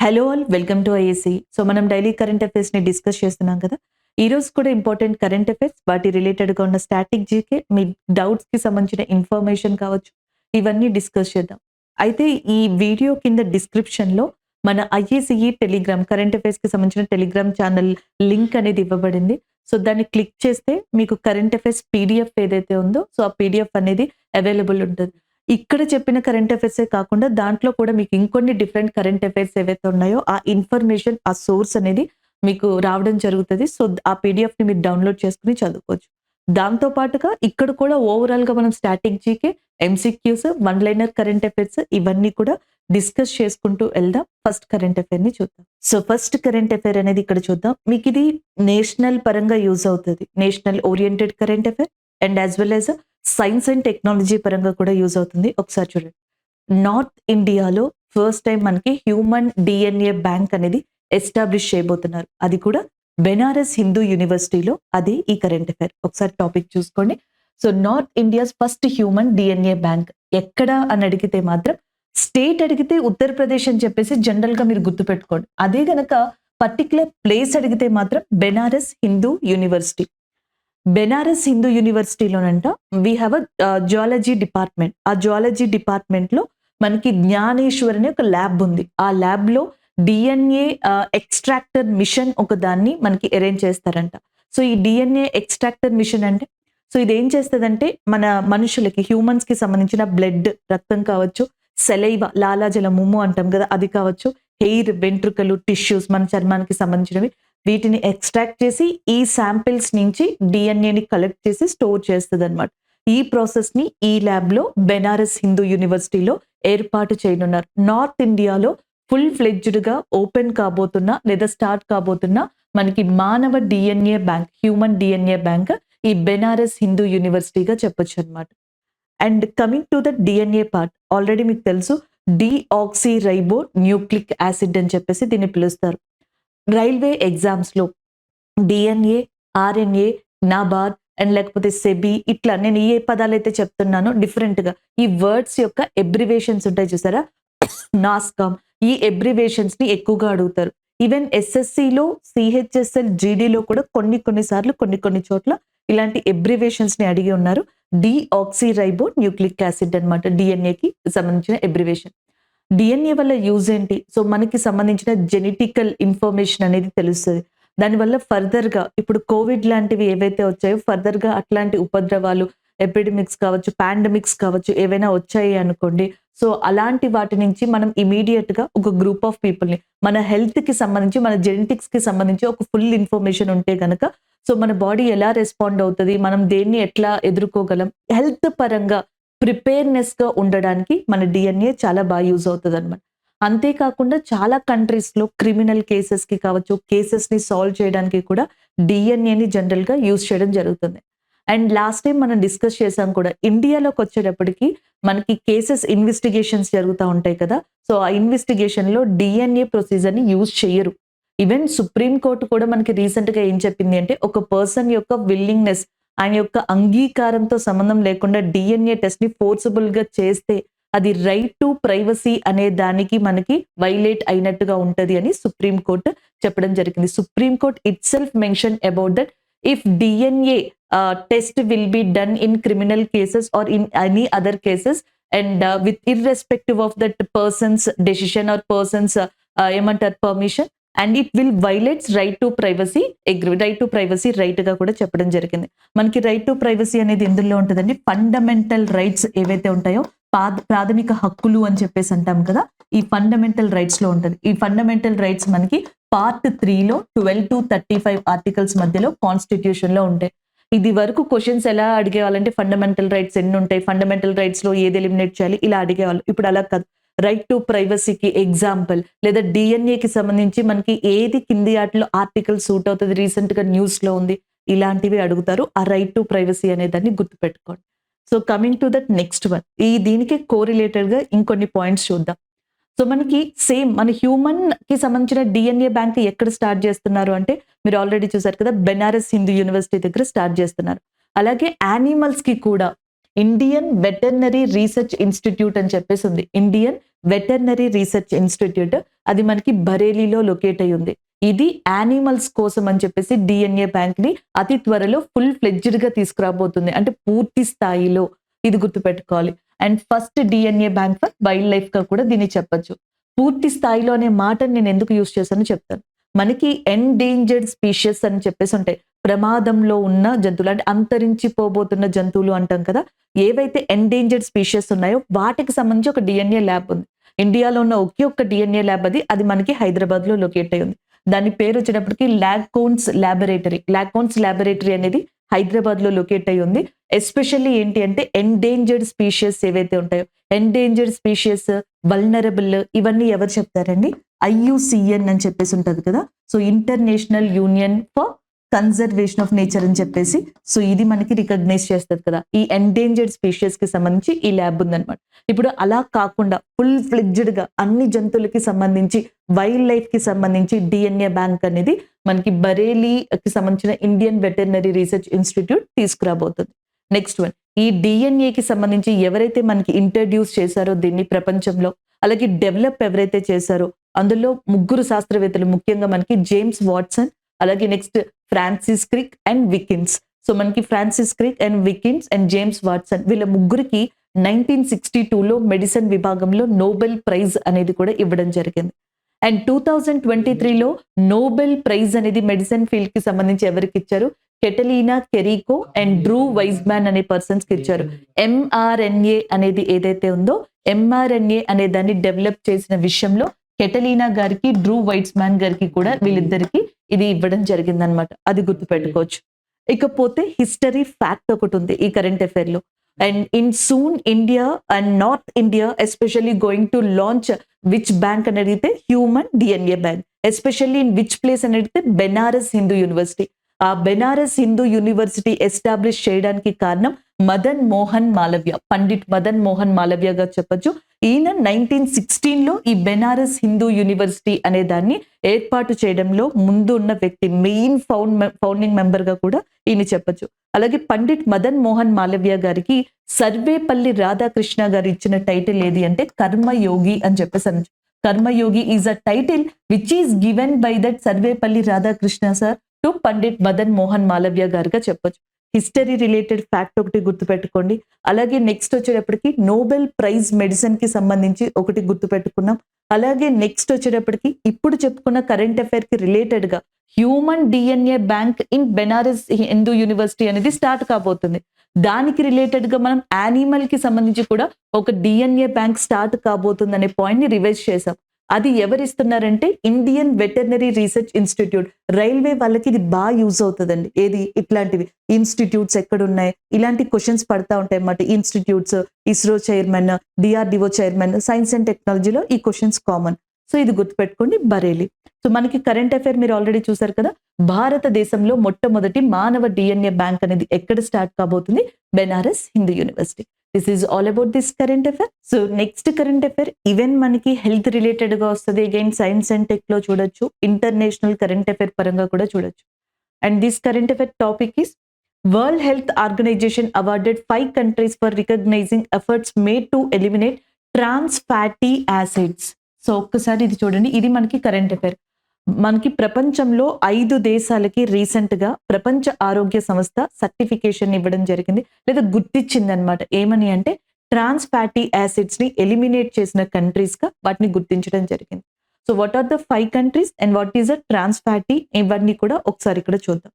Hello all welcome to IAC. So మనం daily current affairs ని discuss చేస్తున్నాం కదా. ఈ రోజు కూడా ఇంపార్టెంట్ కరెంట్ అఫైర్స్, వాటి రిలేటెడ్ గా ఉన్న స్టాటిక్ జీకే, మీ డౌట్స్ కి సంబంధించిన ఇన్ఫర్మేషన్ కావచ్చు, ఇవన్నీ డిస్కస్ చేద్దాం. అయితే ఈ వీడియో కింద డిస్క్రిప్షన్ లో మన ఐఏసీఈ టెలిగ్రామ్ కరెంట్ అఫైర్స్ కి సంబంధించిన టెలిగ్రామ్ ఛానల్ లింక్ అనేది ఇవ్వబడింది. సో దాన్ని క్లిక్ చేస్తే మీకు కరెంట్ అఫైర్స్ పీడిఎఫ్ ఏదైతే ఉందో, సో ఆ పీడిఎఫ్ అనేది అవైలబుల్ ఉంటుంది. ఇక్కడ చెప్పిన కరెంట్ అఫైర్సే కాకుండా దాంట్లో కూడా మీకు ఇంకొన్ని డిఫరెంట్ కరెంట్ అఫైర్స్ ఏవైతే ఉన్నాయో ఆ ఇన్ఫర్మేషన్, ఆ సోర్స్ అనేది మీకు రావడం జరుగుతది. సో ఆ పీడిఎఫ్‌ని మీరు డౌన్‌లోడ్ చేసుకొని చదువుకోవచ్చు. దాంతో పాటుగా ఇక్కడ కూడా ఓవరాల్‌గా మనం static GK, MCQs, one liner current affairs ఇవన్నీ కూడా డిస్కస్ చేసుకుంటూ వెళ్దాం. ఫస్ట్ కరెంట్ అఫైర్‌ని చూద్దాం. సో ఫస్ట్ కరెంట్ అఫైర్ అనేది ఇక్కడ చూద్దాం. మీకిది నేషనల్ పరంగా యూజ్ అవుతది. National oriented current affair and as well as science and technology పరంగా కూడా యూజ్ అవుతుంది. ఒకసారి చూడండి. నార్త్ ఇండియాలో ఫస్ట్ టైం మనకి హ్యూమన్ డిఎన్ఏ బ్యాంక్ అనేది ఎస్టాబ్లిష్ చేయబోతున్నారు. అది కూడా బెనారస్ హిందూ యూనివర్సిటీలో. అది ఈ కరెంట్ అఫైర్. ఒకసారి టాపిక్ చూసుకోండి. So north India's first human DNA bank ఎక్కడ అని అడిగితే మాత్రం, స్టేట్ అడిగితే ఉత్తరప్రదేశ్ అని చెప్పేసి జనరల్ గా మీరు గుర్తుపెట్టుకోండి. అదే గనక పర్టికులర్ ప్లేస్ అడిగితే మాత్రం బెనారస్ హిందూ యూనివర్సిటీ. బెనారస్ హిందూ యూనివర్సిటీలోనంట వీ హ్యావ్ జియాలజీ డిపార్ట్మెంట్. ఆ జియాలజీ డిపార్ట్మెంట్ లో మనకి జ్ఞానేశ్వర్ అనే ఒక ల్యాబ్ ఉంది. ఆ ల్యాబ్ లో డిఎన్ఏ ఎక్స్ట్రాక్టర్ మిషన్ ఒక దాన్ని మనకి అరేంజ్ చేస్తారంట. సో ఈ డిఎన్ఏ ఎక్స్ట్రాక్టర్ మిషన్ అంటే, సో ఇది ఏం చేస్తుందంటే మన మనుషులకి, హ్యూమన్స్ కి సంబంధించిన బ్లడ్, రక్తం కావచ్చు, సెలైవ, లాలాజల ముమ్ము అంటాం కదా, అది కావచ్చు, హెయిర్, వెంట్రుకలు, టిష్యూస్, మన చర్మానికి సంబంధించినవి, వీటిని ఎక్స్ట్రాక్ట్ చేసి ఈ శాంపిల్స్ నుంచి డిఎన్ఏని కలెక్ట్ చేసి స్టోర్ చేస్తుంది అనమాట. ఈ ప్రాసెస్ ని ఈ ల్యాబ్ లో బెనారస్ హిందూ యూనివర్సిటీలో ఏర్పాటు చేయనున్నారు. నార్త్ ఇండియాలో ఫుల్ ఫ్లెడ్జ్డ్ గా ఓపెన్ కాబోతున్న లేదా స్టార్ట్ కాబోతున్న మనకి మానవ DNA bank, human DNA bank ఈ బెనారస్ హిందూ యూనివర్సిటీగా చెప్పొచ్చు అనమాట. And coming to the DNA part, already మీకు తెలుసు డిఆక్సిరైబో న్యూక్లిక్ యాసిడ్ అని చెప్పేసి దీన్ని పిలుస్తారు. రైల్వే ఎగ్జామ్స్ లో డిఎన్ఏ, ఆర్ఎన్ఏ, నాబార్డ్ అండ్ లేకపోతే సెబి, ఇట్లా నేను ఏ పదాలు అయితే చెప్తున్నానో డిఫరెంట్ గా ఈ వర్డ్స్ యొక్క ఎబ్రివేషన్స్ ఉంటాయి చూసారా, నాస్కామ్, ఈ ఎబ్రివేషన్స్ ని ఎక్కువగా అడుగుతారు. ఈవెన్ ఎస్ఎస్సిలో, సిహెచ్ఎస్ఎల్, జీడీలో కూడా కొన్ని సార్లు కొన్ని చోట్ల ఇలాంటి ఎబ్రివేషన్స్ ని అడిగి ఉన్నారు. డిఆక్సిరైబో న్యూక్లిక్ యాసిడ్ అనమాట డిఎన్ఏకి సంబంధించిన ఎబ్రివేషన్. డిఎన్ఏ వల్ల యూజ్ ఏంటి? సో మనకి సంబంధించిన జెనెటికల్ ఇన్ఫర్మేషన్ అనేది తెలుస్తుంది. దానివల్ల ఫర్దర్ గా ఇప్పుడు కోవిడ్ లాంటివి ఏవైతే వచ్చాయో, ఫర్దర్ గా అట్లాంటి ఉపద్రవాలు, ఎపిడమిక్స్ కావచ్చు, పాండమిక్స్ కావచ్చు, ఏవైనా వచ్చాయి అనుకోండి, సో అలాంటి వాటి నుంచి మనం ఇమీడియట్ గా ఒక గ్రూప్ ఆఫ్ పీపుల్ ని, మన హెల్త్ కి సంబంధించి, మన జెనెటిక్స్ కి సంబంధించి ఒక ఫుల్ ఇన్ఫర్మేషన్ ఉంటే గనక, సో మన బాడీ ఎలా రెస్పాండ్ అవుతుంది, మనం దేన్ని ఎట్లా ఎదుర్కోగలం, హెల్త్ పరంగా ప్రిపేర్నెస్ గా ఉండడానికి మన డిఎన్ఏ చాలా బాగా యూజ్ అవుతుంది అనమాట. అంతేకాకుండా చాలా కంట్రీస్ లో క్రిమినల్ కేసెస్ కి కావచ్చు, కేసెస్ ని సాల్వ్ చేయడానికి కూడా డిఎన్ఏని జనరల్ గా యూజ్ చేయడం జరుగుతుంది. అండ్ లాస్ట్ టైం మనం డిస్కస్ చేసాం కూడా, ఇండియాలోకి వచ్చేటప్పటికి మనకి కేసెస్ ఇన్వెస్టిగేషన్స్ జరుగుతూ ఉంటాయి కదా. సో ఆ ఇన్వెస్టిగేషన్ లో డిఎన్ఏ ప్రొసీజర్ ని యూజ్ చేయరు. ఈవెన్ సుప్రీం కోర్టు కూడా మనకి రీసెంట్ గా ఏం చెప్పింది అంటే, ఒక పర్సన్ యొక్క విల్లింగ్నెస్, ఆయన యొక్క అంగీకారంతో సంబంధం లేకుండా డిఎన్ఏ టెస్ట్ ని ఫోర్సబుల్ గా చేస్తే అది రైట్ టు ప్రైవసీ అనే దానికి మనకి వైలేట్ అయినట్టుగా ఉంటది అని సుప్రీం కోర్టు చెప్పడం జరిగింది. Supreme court itself mention about that if DNA test will be done in criminal cases or in any other cases and with irrespective of that persons decision or persons ఏమంటారు permission, and it will violates right to privacy, right to privacy right గా కూడా చెప్పడం జరిగింది. మనకి right to privacy అనేది ఎందులో ఉంటుందండి, fundamental rights ఏవైతే ఉంటాయో, ప్రాథమిక హక్కులు అని చెప్పేసి అంటాం కదా, ఈ ఫండమెంటల్ రైట్స్ లో ఉంటది. ఈ ఫండమెంటల్ రైట్స్ మనకి పార్ట్ 3లో 12 to 35 ఆర్టికల్స్ మధ్యలో కాన్స్టిట్యూషన్ లో ఉంటాయి. ఇది వరకు క్వశ్చన్స్ ఎలా అడిగేవాళ్ళంటే, ఫండమెంటల్ రైట్స్ ఎన్ని ఉంటాయి, ఫండమెంటల్ రైట్స్ లో ఏది ఎలిమినేట్ చేయాలి, ఇలా అడిగేవాళ్ళు. ఇప్పుడు అలా కాదు. రైట్ టు ప్రైవసీకి ఎగ్జాంపుల్, లేదా డిఎన్ఏకి సంబంధించి మనకి ఏది కింది వాటిలో ఆర్టికల్ సూట్ అవుతుంది, రీసెంట్ గా న్యూస్ లో ఉంది, ఇలాంటివి అడుగుతారు. ఆ రైట్ టు ప్రైవసీ అనే దాన్ని గుర్తుపెట్టుకోండి. So coming to that next one, దీనికి కోరిలేటెడ్ గా ఇంకొన్ని పాయింట్స్ చూద్దాం. సో మనకి సేమ్ మన హ్యూమన్ కి సంబంధించిన డిఎన్ఏ బ్యాంక్ ఎక్కడ స్టార్ట్ చేస్తున్నారు అంటే, మీరు ఆల్రెడీ చూసారు కదా, బెనారస్ హిందూ యూనివర్సిటీ దగ్గర స్టార్ట్ చేస్తున్నారు. అలాగే యానిమల్స్ కి కూడా ఇండియన్ వెటర్నరీ రీసెర్చ్ ఇన్స్టిట్యూట్ అని చెప్పేసి ఉంది. Indian veterinary research institute. అది మనకి బరేలీలో లొకేట్ అయ్యి ఉంది. ఇది యానిమల్స్ కోసం అని చెప్పేసి డిఎన్ఏ బ్యాంక్ ని అతి త్వరలో ఫుల్ ఫ్లెడ్జ్డ్ గా తీసుకురాబోతుంది. అంటే పూర్తి స్థాయిలో ఇది గుర్తుపెట్టుకోవాలి. And first DNA bank for wild life గా కూడా దీన్ని చెప్పొచ్చు. పూర్తి స్థాయిలో అనే మాటను నేను ఎందుకు యూజ్ చేశానో చెప్తాను. మనకి ఎండేంజర్డ్ స్పీషియస్ అని చెప్పేసి ఉంటాయి. ప్రమాదంలో ఉన్న జంతువులు అంటే అంతరించిపోబోతున్న జంతువులు అంటాం కదా. ఏవైతే ఎండేంజర్డ్ స్పీషియస్ ఉన్నాయో వాటికి సంబంధించి ఒక డిఎన్ఏ ల్యాబ్ ఉంది. ఇండియాలో ఉన్న ఒకే ఒక్క డిఎన్ఏ ల్యాబ్ అది మనకి హైదరాబాద్ లో లొకేట్ అయి ఉంది. దాని పేరు వచ్చేటప్పటికి లాకోన్స్ ల్యాబొరేటరీ. లాకోన్స్ ల్యాబొరేటరీ అనేది హైదరాబాద్ లో లొకేట్ అయి ఉంది. ఎస్పెషల్లీ ఏంటి అంటే ఎండేంజర్డ్ స్పీషియస్ ఏవైతే ఉంటాయో, ఎండేంజర్డ్ స్పీషియస్, వల్నరబుల్, ఇవన్నీ ఎవరు చెప్తారండి? ఐయుసిఎన్ అని చెప్పేసి ఉంటది కదా. So international union for conservation of nature అని చెప్పేసి, సో ఇది మనకి రికగ్నైజ్ చేస్తుంది కదా. ఈ ఎండేంజర్డ్ స్పీషియస్ కి సంబంధించి ఈ ల్యాబ్ ఉందన్నమాట. ఇప్పుడు అలా కాకుండా ఫుల్ ఫ్లెడ్జ్డ్ గా అన్ని జంతువులకి సంబంధించి, వైల్డ్ లైఫ్ కి సంబంధించి డిఎన్ఏ బ్యాంక్ అనేది మనకి బరేలీకి సంబంధించిన ఇండియన్ వెటర్నరీ రీసెర్చ్ ఇన్స్టిట్యూట్ తీసుకురాబోతుంది. నెక్స్ట్ వన్, ఈ డిఎన్ఏకి సంబంధించి ఎవరైతే మనకి ఇంట్రడ్యూస్ చేశారో దీన్ని ప్రపంచంలో, అలాగే డెవలప్ ఎవరైతే చేశారో అందులో ముగ్గురు శాస్త్రవేత్తలు, ముఖ్యంగా మనకి జేమ్స్ వాట్సన్, అలాగే నెక్స్ట్ Francis Crick and Wilkins. So మనకి Francis Crick and Wilkins and James Watson, వీళ్ళ ముగ్గురికి 1962లో మెడిసిన్ విభాగంలో నోబెల్ ప్రైజ్ అనేది కూడా ఇవ్వడం జరిగింది. అండ్ 2023లో నోబెల్ ప్రైజ్ అనేది మెడిసిన్ ఫీల్డ్ కి సంబంధించి ఎవరికి ఇచ్చారు? కెటలీనా కెరీకో అండ్ డ్రూ వైజ్మాన్ అనే పర్సన్స్ కి ఇచ్చారు. ఎంఆర్ఎన్ఏ అనేది ఏదైతే ఉందో, ఎంఆర్ఎన్ఏ అనే దాన్ని డెవలప్ చేసిన విషయంలో కెటలీనా గారికి, డ్రూ వైజ్మాన్ గారికి కూడా వీళ్ళిద్దరికి ఇది ఇవ్వడం జరిగిందనమాట. అది గుర్తుపెట్టుకోవచ్చు. ఇకపోతే హిస్టరీ ఫ్యాక్ట్ ఒకటి ఉంది ఈ కరెంట్ అఫైర్ లో. And in soon India and north India especially going to launch which bank అని అడిగితే human DNA bank. Especially in which place అని అడిగితే బెనారస్ హిందూ యూనివర్సిటీ. ఆ బెనారస్ హిందూ యూనివర్సిటీ ఎస్టాబ్లిష్ చేయడానికి కారణం మదన్ మోహన్ మాలవ్య, పండిట్ మదన్ మోహన్ మాలవ్య గా చెప్పొచ్చు. ఈయన 1916లో ఈ బెనారస్ హిందూ యూనివర్సిటీ అనే దాన్ని ఏర్పాటు చేయడంలో ముందు ఉన్న వ్యక్తి, మెయిన్ ఫౌండింగ్ మెంబర్ గా కూడా ఈయన చెప్పొచ్చు. అలాగే పండిట్ మదన్ మోహన్ మాలవ్య గారికి సర్వేపల్లి రాధాకృష్ణ గారు ఇచ్చిన టైటిల్ ఏది అంటే కర్మయోగి అని చెప్పేసి అనొచ్చు. Karmayogi is a title which is given by that Sarvepalli Radhakrishna sir to Pandit Madan Mohan Malaviya గారుగా చెప్పొచ్చు. హిస్టరీ రిలేటెడ్ ఫ్యాక్ట్ ఒకటి గుర్తుపెట్టుకోండి. అలాగే నెక్స్ట్ వచ్చేటప్పటికి నోబెల్ ప్రైజ్ మెడిసిన్ కి సంబంధించి ఒకటి గుర్తుపెట్టుకున్నాం. అలాగే నెక్స్ట్ వచ్చేటప్పటికి ఇప్పుడు చెప్పుకున్న కరెంట్ అఫైర్ కి రిలేటెడ్ గా human DNA bank in Banaras Hindu university అనేది స్టార్ట్ కాబోతుంది. దానికి రిలేటెడ్ గా మనం యానిమల్ కి సంబంధించి కూడా ఒక డిఎన్ఏ బ్యాంక్ స్టార్ట్ కాబోతుంది అనే పాయింట్ ని రివైజ్ చేసాం. అది ఎవరిస్తున్నారంటే Indian veterinary research institute. Railway వాళ్ళకి ఇది బాగా యూజ్ అవుతుందండి. ఏది ఇట్లాంటివి ఇన్స్టిట్యూట్స్ ఎక్కడున్నాయి, ఇలాంటి క్వశ్చన్స్ పడతా ఉంటాయి అన్నమాట. Institutes, ISRO chairman, DRDO chairman, science and టెక్నాలజీలో ఈ క్వశ్చన్స్ కామన్. సో ఇది గుర్తుపెట్టుకోండి, బరేలీ. సో మనకి కరెంట్ అఫైర్ మీరు ఆల్రెడీ చూసారు కదా. భారతదేశంలో మొట్టమొదటి మానవ డిఎన్ఏ బ్యాంక్ అనేది ఎక్కడ స్టార్ట్ కాబోతుంది? Banaras Hindu university. This is all about this current affair. So next current affair even మనకి హెల్త్ రిలేటెడ్ గా వస్తుంది. అగైన్ సైన్స్ అండ్ టెక్ లో చూడొచ్చు, ఇంటర్నేషనల్ కరెంట్ అఫైర్ పరంగా కూడా చూడొచ్చు. And this current affair topic is world health organisation awarded 5 countries for recognising efforts made to eliminate trans fatty acids. So ఒక్కసారి ఇది చూడండి, ఇది మనకి కరెంట్ అఫైర్. మనకి ప్రపంచంలో 5 దేశాలకి రీసెంట్ గా ప్రపంచ ఆరోగ్య సంస్థ సర్టిఫికేషన్ ఇవ్వడం జరిగింది, లేదా గుర్తించింది అనమాట. ఏమని అంటే ట్రాన్స్ ఫ్యాటీ యాసిడ్స్ ని ఎలిమినేట్ చేసిన కంట్రీస్ గా వాటిని గుర్తించడం జరిగింది. So what are the 5 countries and what is a trans fatty, ఇవన్నీ కూడా ఒకసారి ఇక్కడ చూద్దాం.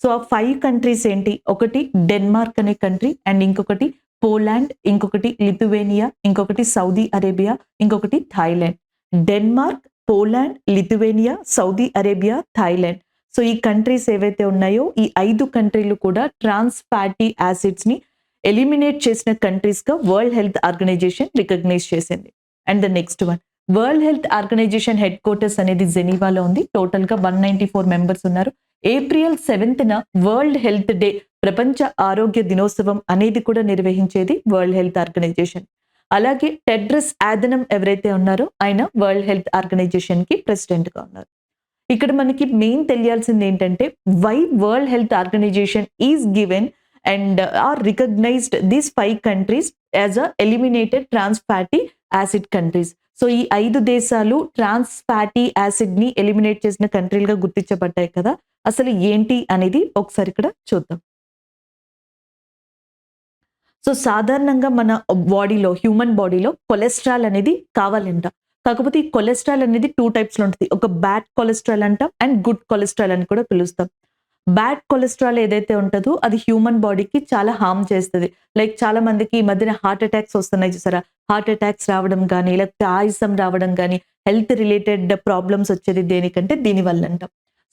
సో ఆ 5 countries ఏంటి? ఒకటి డెన్మార్క్ అనే కంట్రీ, అండ్ ఇంకొకటి పోలాండ్, ఇంకొకటి లిథువేనియా, ఇంకొకటి సౌదీ అరేబియా, ఇంకొకటి Thailand. Denmark, Poland, Lithuania, Saudi Arabia, Thailand. So ఈ కంట్రీస్ ఏవైతే ఉన్నాయో ఈ 5 కంట్రీలు కూడా ట్రాన్స్ ఫ్యాటీ యాసిడ్స్ ని ఎలిమినేట్ చేసిన కంట్రీస్ గా వరల్డ్ హెల్త్ ఆర్గనైజేషన్ రికగ్నైజ్ చేసింది. And the next one, world health organisation headquarters అనేది జెనీవాలో ఉంది. టోటల్ గా 194 మెంబర్స్ ఉన్నారు. ఏప్రిల్ 7న వరల్డ్ హెల్త్ డే, ప్రపంచ ఆరోగ్య దినోత్సవం అనేది కూడా నిర్వహించేది వరల్డ్ హెల్త్ ఆర్గనైజేషన్. అలాగే టెడ్రస్ ఆథనమ్ ఎవరైతే ఉన్నారో ఆయన వరల్డ్ హెల్త్ ఆర్గనైజేషన్ కి ప్రెసిడెంట్ గా ఉన్నారు. ఇక్కడ మనకి మెయిన్ తెలియాల్సింది ఏంటంటే why world health organisation is given and are recognised these 5 countries as a eliminated trans fatty acid countries. So ఈ 5 దేశాలు ట్రాన్స్ ఫ్యాటీ యాసిడ్‌ని ఎలిమినేట్ చేసిన కంట్రీలుగా గుర్తించబడ్డాయి కదా! అసలు ఏంటి అనేది ఒకసారి ఇక్కడ చూద్దాం. సో సాధారణంగా మన హ్యూమన్ బాడీలో కొలెస్ట్రాల్ అనేది కావాలంట. కాకపోతే ఈ కొలెస్ట్రాల్ అనేది 2 టైప్స్‌లో ఉంటది. ఒక బ్యాడ్ కొలెస్ట్రాల్ అంటాం అండ్ గుడ్ కొలెస్ట్రాల్ అని కూడా పిలుస్తాం. బ్యాడ్ కొలెస్ట్రాల్ ఏదైతే ఉంటదో అది హ్యూమన్ బాడీకి చాలా హార్మ్ చేస్తది. లైక్ చాలా మందికి ఈ మధ్యన హార్ట్ అటాక్స్ వస్తున్నాయి చూసారా? హార్ట్ అటాక్స్ రావడం గానీ, లేకపోతే ఆయాసం రావడం గానీ, హెల్త్ రిలేటెడ్ ప్రాబ్లమ్స్ వచ్చేది దేనికంటే దీని వల్లంట.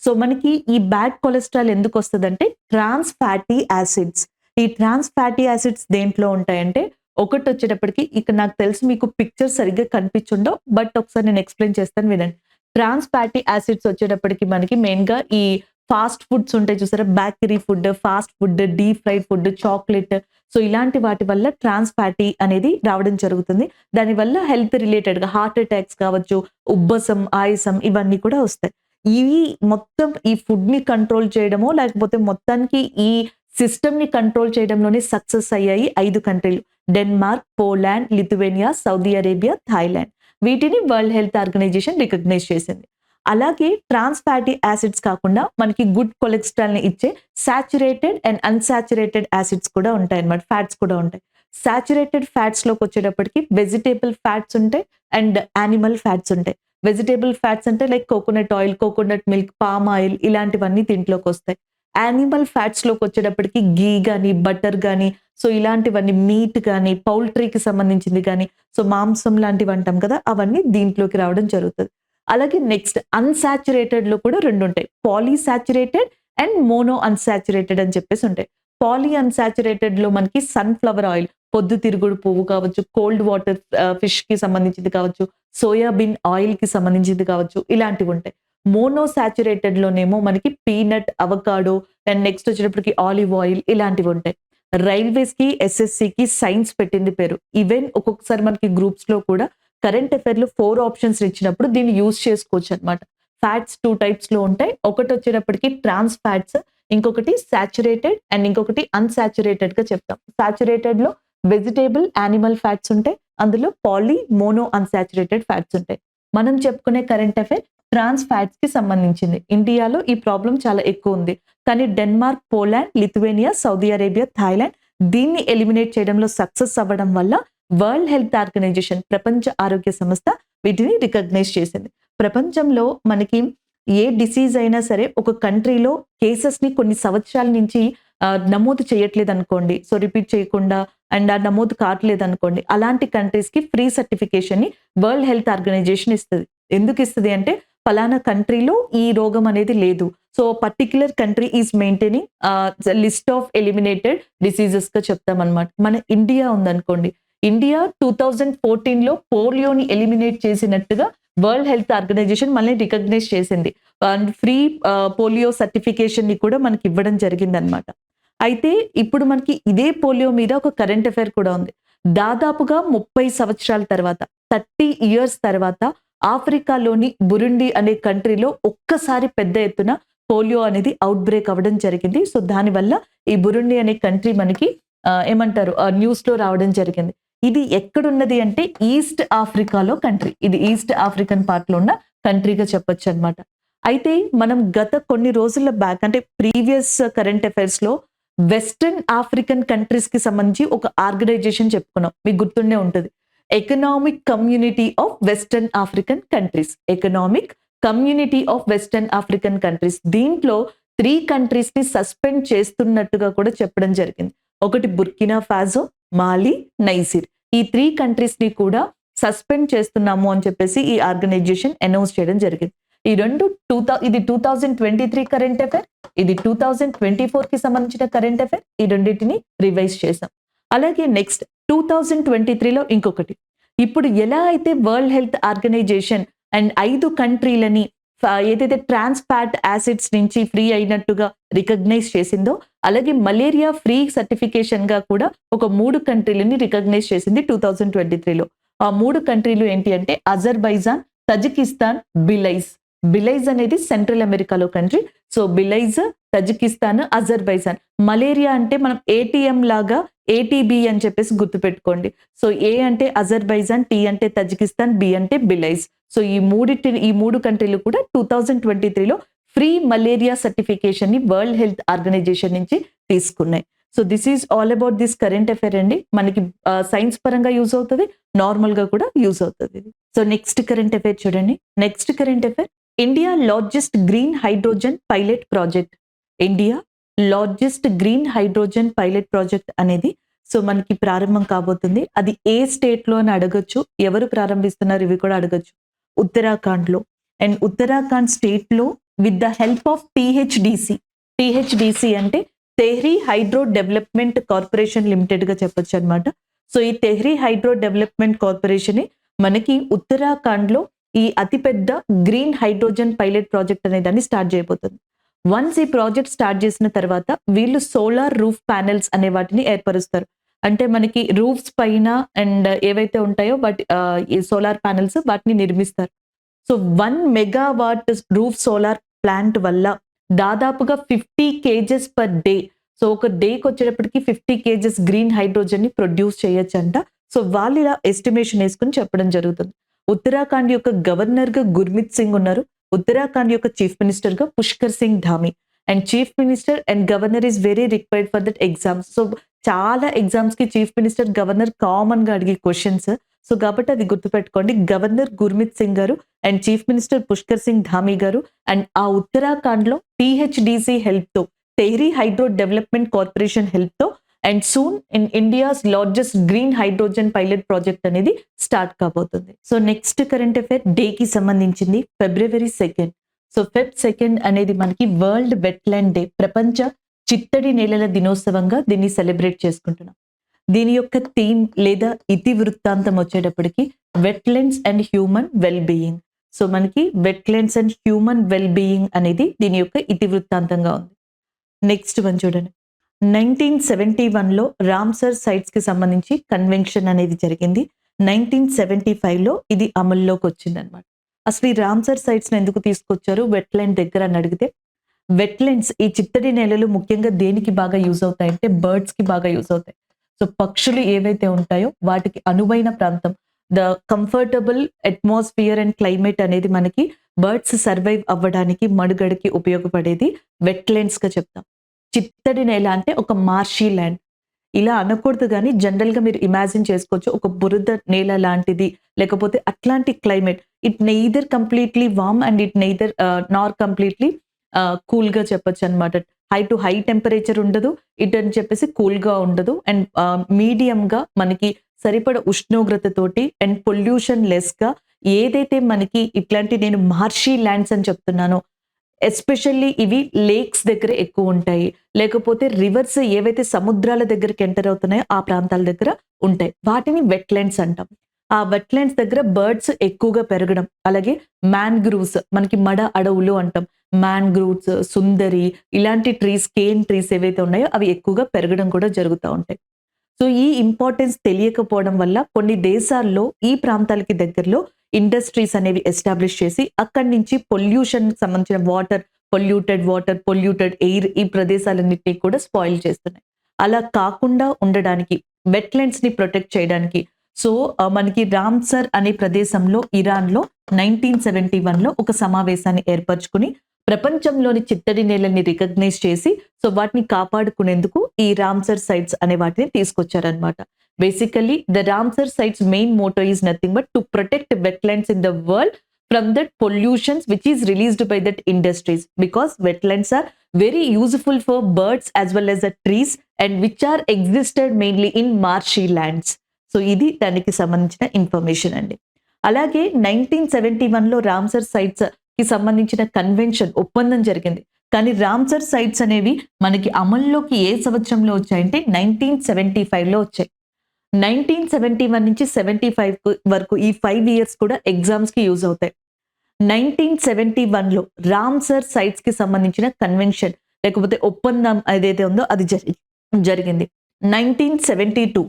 సో మనకి ఈ బ్యాడ్ కొలెస్ట్రాల్ ఎందుకొస్తదంటే ట్రాన్స్ ఫ్యాటీ యాసిడ్స్. ఈ ట్రాన్స్ ఫ్యాటీ యాసిడ్స్ దేంట్లో ఉంటాయంటే ఒకటొచ్చేటప్పటికి ఇక్కడ నాకు తెలిసి మీకు పిక్చర్ సరిగ్గా కనిపించుండవు. బట్ ఒకసారి నేను ఎక్స్‌ప్లెయిన్ చేస్తాను వినండి. ట్రాన్స్ ఫ్యాటీ యాసిడ్స్ వచ్చేటప్పటికి మనకి మెయిన్‌గా ఈ ఫాస్ట్ ఫుడ్స్ ఉంటాయి చూసారా? Bakery food, fast food, deep fried food, chocolate so ఇలాంటి వాటి వల్ల ట్రాన్స్ ఫ్యాటీ అనేది రావడం జరుగుతుంది. దానివల్ల హెల్త్ రిలేటెడ్‌గా హార్ట్ అటాక్స్ కావచ్చు, ఉబ్బసం, ఆయాసం ఇవన్నీ కూడా వస్తాయి. ఇవి మొత్తం ఈ ఫుడ్‌ని కంట్రోల్ చేయడమో లేకపోతే మొత్తానికి ఈ సిస్టమ్‌ని కంట్రోల్ చేయడంలోనే సక్సెస్ అయ్యాయి 5 కంట్రీలు. Denmark, Poland, Lithuania, Saudi Arabia, Thailand. వీటిని వరల్డ్ హెల్త్ ఆర్గనైజేషన్ రికగ్నైజ్ చేసింది. అలాగే ట్రాన్స్ ఫ్యాటీ యాసిడ్స్ కాకుండా మనకి గుడ్ కొలెస్ట్రాల్‌ని ఇచ్చే సాచురేటెడ్ అండ్ అన్‌సాచురేటెడ్ యాసిడ్స్ కూడా ఉంటాయన్నమాట. ఫ్యాట్స్ కూడా ఉంటాయి. సాచురేటెడ్ ఫ్యాట్స్‌లోకొచ్చేటప్పటికి వెజిటబుల్ ఫ్యాట్స్ ఉంటాయి అండ్ యానిమల్ ఫ్యాట్స్ ఉంటాయి. వెజిటబుల్ ఫ్యాట్స్ అంటే like coconut oil, coconut milk, palm oil ఇలాంటివన్నీ దీంట్లోకొస్తాయి. యానిమల్ ఫ్యాట్స్‌లోకొచ్చేటప్పటికి ఘీ గాని, బటర్ గాని సో ఇలాంటివన్నీ మీట్ గాని, పౌల్ట్రీకి సంబంధించింది గాని, సో మాంసం లాంటివి అంటాం కదా! అవన్నీ దీంట్లోకి రావడం జరుగుతది. అలాగే నెక్స్ట్ అన్‌సాచురేటెడ్‌లో కూడా 2 ఉంటాయి. పాలీసాచురేటెడ్ అండ్ మోనో అన్‌సాచురేటెడ్ అని చెప్పేసి ఉంటాయి. పాలీ అన్‌సాచురేటెడ్‌లో మనకి సన్‌ఫ్లవర్ ఆయిల్, పొద్దుతిరుగుడు పువ్వు కావచ్చు, కోల్డ్ వాటర్ ఫిష్‌కి సంబంధించింది కావచ్చు, సోయాబీన్ ఆయిల్‌కి సంబంధించింది కావచ్చు, ఇలాంటివి ఉంటాయి. మోనో సాచురేటెడ్‌లోనేమో మనకి పీనట్, అవకాడో అండ్ నెక్స్ట్ వచ్చేటప్పటికి ఆలివ్ ఆయిల్ ఇలాంటివి ఉంటాయి. రైల్వేస్‌కి, ఎస్ఎస్‌సికి సైన్స్ పెట్టింది పేరు. ఈవెన్ ఒక్కొక్కసారి మనకి గ్రూప్స్‌లో కూడా కరెంట్ అఫైర్‌లో 4 ఆప్షన్స్ ఇచ్చినప్పుడు దీన్ని యూజ్ చేసుకోవచ్చనమాట. ఫ్యాట్స్ 2 టైప్స్‌లో ఉంటాయి. ఒకటొచ్చేటప్పటికి ట్రాన్స్ ఫ్యాట్స్, ఇంకొకటి సాచురేటెడ్ అండ్ ఇంకొకటి అన్‌సాచురేటెడ్‌గా చెప్తాం. సాచురేటెడ్‌లో వెజిటబుల్, యానిమల్ ఫ్యాట్స్ ఉంటాయి. అందులో పాలీ, మోనో అన్‌సాచురేటెడ్ ఫ్యాట్స్ ఉంటాయి. మనం చెప్పుకునే కరెంట్ అఫైర్ ట్రాన్స్ ఫ్యాట్స్‌కి సంబంధించింది. ఇండియాలో ఈ ప్రాబ్లమ్ చాలా ఎక్కువుంది. కానీ Denmark, Poland, Lithuania, Saudi Arabia, Thailand దీన్ని ఎలిమినేట్ చేయడంలో సక్సెస్ అవ్వడం వల్ల వరల్డ్ హెల్త్ ఆర్గనైజేషన్ ప్రపంచ ఆరోగ్య సంస్థ వీటిని రికగ్నైజ్ చేసింది. ప్రపంచంలో మనకి ఏ డిసీజ్ అయినా సరే ఒక కంట్రీలో కేసెస్‌ని కొన్ని సంవత్సరాల నుంచి నమోదు చేయట్లేదనుకోండి. సో రిపీట్ చేయకుండా అండ్ నమోదు కావట్లేదనుకోండి. అలాంటి కంట్రీస్‌కి ఫ్రీ సర్టిఫికేషన్‌ని వరల్డ్ హెల్త్ ఆర్గనైజేషన్ ఇస్తది. ఎందుకు ఇస్తది అంటే పలానా కంట్రీలో ఈ రోగం అనేది లేదు. So particular country is maintaining list of eliminated డిసీజెస్‌గా చెప్తామన్నమాట. మన ఇండియా ఉందనుకోండి. ఇండియా 2014లో పోలియోని ఎలిమినేట్ చేసినట్టుగా వరల్డ్ హెల్త్ ఆర్గనైజేషన్ మనల్ని రికగ్నైజ్ చేసింది. అండ్ ఫ్రీ పోలియో సర్టిఫికేషన్‌ని కూడా మనకి ఇవ్వడం జరిగిందన్నమాట. అయితే ఇప్పుడు మనకి ఇదే పోలియో మీద ఒక కరెంట్ అఫైర్ కూడా ఉంది. దాదాపుగా 30 సంవత్సరాల తర్వాత 30 ఇయర్స్ తర్వాత ఆఫ్రికాలోని బురుండి అనే కంట్రీలో ఒక్కసారి పెద్ద ఎత్తున పోలియో అనేది ఔట్ బ్రేక్ అవ్వడం జరిగింది. సో దానివల్ల ఈ బురుండి అనే కంట్రీ మనకి ఏమంటారు న్యూస్‌లో రావడం జరిగింది. ఇది ఎక్కడున్నది అంటే ఈస్ట్ ఆఫ్రికాలో కంట్రీ. ఇది ఈస్ట్ ఆఫ్రికన్ పార్ట్‌లో ఉన్న కంట్రీగా చెప్పొచ్చన్నమాట. అయితే మనం గత కొన్ని రోజుల బ్యాక్ అంటే ప్రీవియస్ కరెంట్ అఫైర్స్‌లో వెస్టర్న్ ఆఫ్రికన్ కంట్రీస్‌కి సంబంధించి ఒక ఆర్గనైజేషన్ చెప్పుకున్నాం. మీకు గుర్తుండే ఉంటది. Economic community of western African countries. Economic community of western African countries. దీంట్లో 3 కంట్రీస్‌ని సస్పెండ్ చేస్తున్నట్టుగా కూడా చెప్పడం జరిగింది. ఒకటి బుర్కినా ఫాసో, మాలి, నైజీర్. ఈ 3 కంట్రీస్‌ని కూడా సస్పెండ్ చేస్తున్నాము అని చెప్పేసి ఈ ఆర్గనైజేషన్ అనౌన్స్ చేయడం జరిగింది. ఈ రెండు ఇది 2023 కరెంట్ అఫైర్, ఇది 2024కి సంబంధించిన కరెంట్ అఫైర్. ఈ రెండిటిని రివైజ్ చేసాం. అలాగే నెక్స్ట్ 2023లో ఇంకొకటి. ఇప్పుడు ఎలా అయితే వరల్డ్ హెల్త్ ఆర్గనైజేషన్ అండ్ 5 కంట్రీలని ఏదైతే ట్రాన్స్ ఫ్యాట్ యాసిడ్స్ నుంచి ఫ్రీ అయినట్టుగా రికగ్నైజ్ చేసిందో, అలాగే మలేరియా ఫ్రీ సర్టిఫికేషన్‌గా కూడా ఒక 3 కంట్రీలని రికగ్నైజ్ చేసింది 2023లో. ఆ 3 కంట్రీలు ఏంటి అంటే అజర్బైజాన్, తజికిస్తాన్, బిలైజ్. బిలైజ్ అనేది సెంట్రల్ అమెరికాలో కంట్రీ. So Belize, Tajikistan, Azerbaijan. Malaria అంటే మనం ఏటీఎం లాగా ఏటీబీ అని చెప్పేసి గుర్తుపెట్టుకోండి. సో ఏ అంటే అజర్బైజాన్, టీ అంటే తజికిస్తాన్, బి అంటే బిలైజ్. సో ఈ 3 కంట్రీలు కూడా 2023లో ఫ్రీ మలేరియా సర్టిఫికేషన్ ని వరల్డ్ హెల్త్ ఆర్గనైజేషన్ నుంచి తీసుకున్నాయి. So this is all about this current affair అండి. మనకి సైన్స్ పరంగా యూజ్ అవుతది, నార్మల్ గా కూడా యూజ్ అవుతది ఇది. సో నెక్స్ట్ కరెంట్ అఫైర్ చూడండి. Next current affair, India largest green hydrogen pilot project. India largest green hydrogen pilot project అనేది సో మనకి ప్రారంభం కాబోతుంది. అది ఏ స్టేట్ లో అని అడగొచ్చు, ఎవరు ప్రారంభిస్తున్నారు ఇవి కూడా అడగొచ్చు. ఉత్తరాఖండ్ లో. అండ్ ఉత్తరాఖండ్ స్టేట్ లో with the help of THDC. THDC అంటే Tehri hydro development corporation limited గా చెప్పొచ్చు అనమాట. సో ఈ తెహ్రీ హైడ్రో డెవలప్మెంట్ కార్పొరేషన్ మనకి ఉత్తరాఖండ్ లో ఈ అతిపెద్ద గ్రీన్ హైడ్రోజన్ పైలట్ ప్రాజెక్ట్ అనే దాన్ని స్టార్ట్ చేయబోతుంది. వన్స్ ఈ ప్రాజెక్ట్ స్టార్ట్ చేసిన తర్వాత వీళ్ళు సోలార్ రూఫ్ ప్యానెల్స్ అనే వాటిని ఏర్పరుస్తారు. అంటే మనకి రూఫ్స్ పైన అండ్ ఏవైతే ఉంటాయో వాటి ఈ సోలార్ ప్యానెల్స్ వాటిని నిర్మిస్తారు. So 1 megawatt roof solar plant వల్ల దాదాపుగా 50 కేజెస్ పర్ డే. సో ఒక డేకి వచ్చేటప్పటికి 50 కేజెస్ గ్రీన్ హైడ్రోజన్ ని ప్రొడ్యూస్ చేయొచ్చంట. సో వాళ్ళు ఇలా ఎస్టిమేషన్ వేసుకుని చెప్పడం జరుగుతుంది. ఉత్తరాఖండ్ యొక్క గవర్నర్ గా గుర్మిత్ సింగ్ ఉన్నారు. ఉత్తరాఖండ్ యొక్క చీఫ్ మినిస్టర్ గా Pushkar Singh Dhami. And chief minister and governor is very required for that exams. So చాలా ఎగ్జామ్స్ కి చీఫ్ మినిస్టర్, గవర్నర్ కామన్ గా అడిగే క్వశ్చన్స్. సో కాబట్టి అది గుర్తుపెట్టుకోండి. గవర్నర్ గుర్మిత్ సింగ్ గారు and chief minister Pushkar Singh Dhami గారు అండ్ ఆ ఉత్తరాఖండ్ లో టిహెచ్డిసి హెల్ప్ తో, Tehri hydro development corporation help తో and soon in India's largest green hydrogen pilot project అనేది స్టార్ట్ కాబోతుంది. So next current affair day కి సంబంధించింది February 2nd. So Feb 2nd అనేది మనకి వరల్డ్ వెట్లాండ్ డే, ప్రపంచ చిత్తడి నేలల దినోత్సవంగా దీన్ని సెలబ్రేట్ చేసుకుంటున్నాం. దీని యొక్క థీమ్ లేదా ఇతివృత్తాంతం వచ్చేటప్పటికి wetlands and human well being. సో మనకి wetlands and human well being అనేది దీని యొక్క ఇతివృత్తాంతంగా ఉంది. నెక్స్ట్ వన్ చూడండి. 1971లో రామ్సర్ సైట్స్ కి సంబంధించి కన్వెన్షన్ అనేది జరిగింది. 1975లో ఇది అమల్లోకి వచ్చింది అనమాట. అసలు ఈ రామ్సర్ సైట్స్ ఎందుకు తీసుకొచ్చారు వెట్లాండ్ దగ్గర అని అడిగితే, వెట్లాండ్స్ ఈ చిత్తడి నేలలు ముఖ్యంగా దేనికి బాగా యూజ్ అవుతాయంటే బర్డ్స్ కి బాగా యూజ్ అవుతాయి. సో పక్షులు ఏవైతే ఉంటాయో వాటికి అనువైన ప్రాంతం, the comfortable atmosphere and climate అనేది మనకి బర్డ్స్ సర్వైవ్ అవ్వడానికి, మనుగడకి ఉపయోగపడేది వెట్లాండ్స్ గా చెప్తాం. చిత్తడి నేల అంటే ఒక మార్షీ ల్యాండ్. ఇలా అనకూడదు కానీ జనరల్ గా మీరు ఇమాజిన్ చేసుకోవచ్చు, ఒక బురద నేల లాంటిది, లేకపోతే అట్లాంటి climate. It neither completely warm and it neither nor completely cool గా చెప్పొచ్చు అనమాట. హై టు హై టెంపరేచర్ ఉండదు, ఇట్ అని చెప్పేసి కూల్ గా ఉండదు. అండ్ మీడియం గా మనకి సరిపడ ఉష్ణోగ్రతతోటి అండ్ పొల్యూషన్ లెస్ గా ఏదైతే మనకి ఇట్లాంటి నేను మార్షీ ల్యాండ్స్ అని చెప్తున్నానో, ఎస్పెషల్లీ ఇవి లేక్స్ దగ్గర ఎక్కువ ఉంటాయి, లేకపోతే రివర్స్ ఏవైతే సముద్రాల దగ్గరికి ఎంటర్ అవుతున్నాయో ఆ ప్రాంతాల దగ్గర ఉంటాయి. వాటిని వెట్లాండ్స్ అంటాం. ఆ వెట్లాండ్స్ దగ్గర బర్డ్స్ ఎక్కువగా పెరగడం, అలాగే మ్యాంగ్రూవ్స్, మనకి మడ అడవులు అంటాం, మ్యాంగ్రూవ్స్, సుందరి, ఇలాంటి ట్రీస్, కేన్ ట్రీస్ ఏవైతే ఉన్నాయో అవి ఎక్కువగా పెరగడం కూడా జరుగుతూ ఉంటాయి. సో ఈ ఇంపార్టెన్స్ తెలియకపోవడం వల్ల కొన్ని దేశాల్లో ఈ ప్రాంతాలకి దగ్గరలో ఇండస్ట్రీస్ అనేవి ఎస్టాబ్లిష్ చేసి అక్కడి నుంచి పొల్యూషన్ సంబంధించిన వాటర్, పొల్యూటెడ్ ఎయిర్ ఈ ప్రదేశాలన్నింటినీ కూడా స్పాయిల్ చేస్తున్నాయి. అలా కాకుండా ఉండడానికి, వెట్లాండ్స్ ని ప్రొటెక్ట్ చేయడానికి సో మనకి రామ్సర్ అనే ప్రదేశంలో ఇరాన్లో 1971లో ఒక సమావేశాన్ని ఏర్పరచుకుని ప్రపంచంలోని చిత్తడి నేలని రికగ్నైజ్ చేసి సో వాటిని కాపాడుకునేందుకు ఈ రామ్సర్ సైట్స్ అనే వాటిని తీసుకొచ్చారనమాట. Basically the Ramsar sites main motto is nothing but to protect wetlands in the world from that pollutions which is released by that industries, because wetlands are very useful for birds as well as the trees and which are existed mainly in marshy lands. So ఇది దానికి సంబంధించిన information అండి. అలాగే 1971లో Ramsar sites కి సంబంధించిన convention ఒప్పందం జరిగింది. కానీ రామ్సర్ సైట్స్ అనేవి మనకి అమల్లోకి ఏ సంవత్సరంలో వచ్చాయంటే 1975లో వచ్చాయి. 1971 నుంచి 75 వరకు ఈ 5 years కూడా ఎగ్జామ్స్ కి యూజ్ అవుతాయి. 1971లో రామ్సర్ సైట్స్ కి సంబంధించిన కన్వెన్షన్ లేకపోతే ఒప్పందం ఏదైతే ఉందో అది జరిగింది. 1972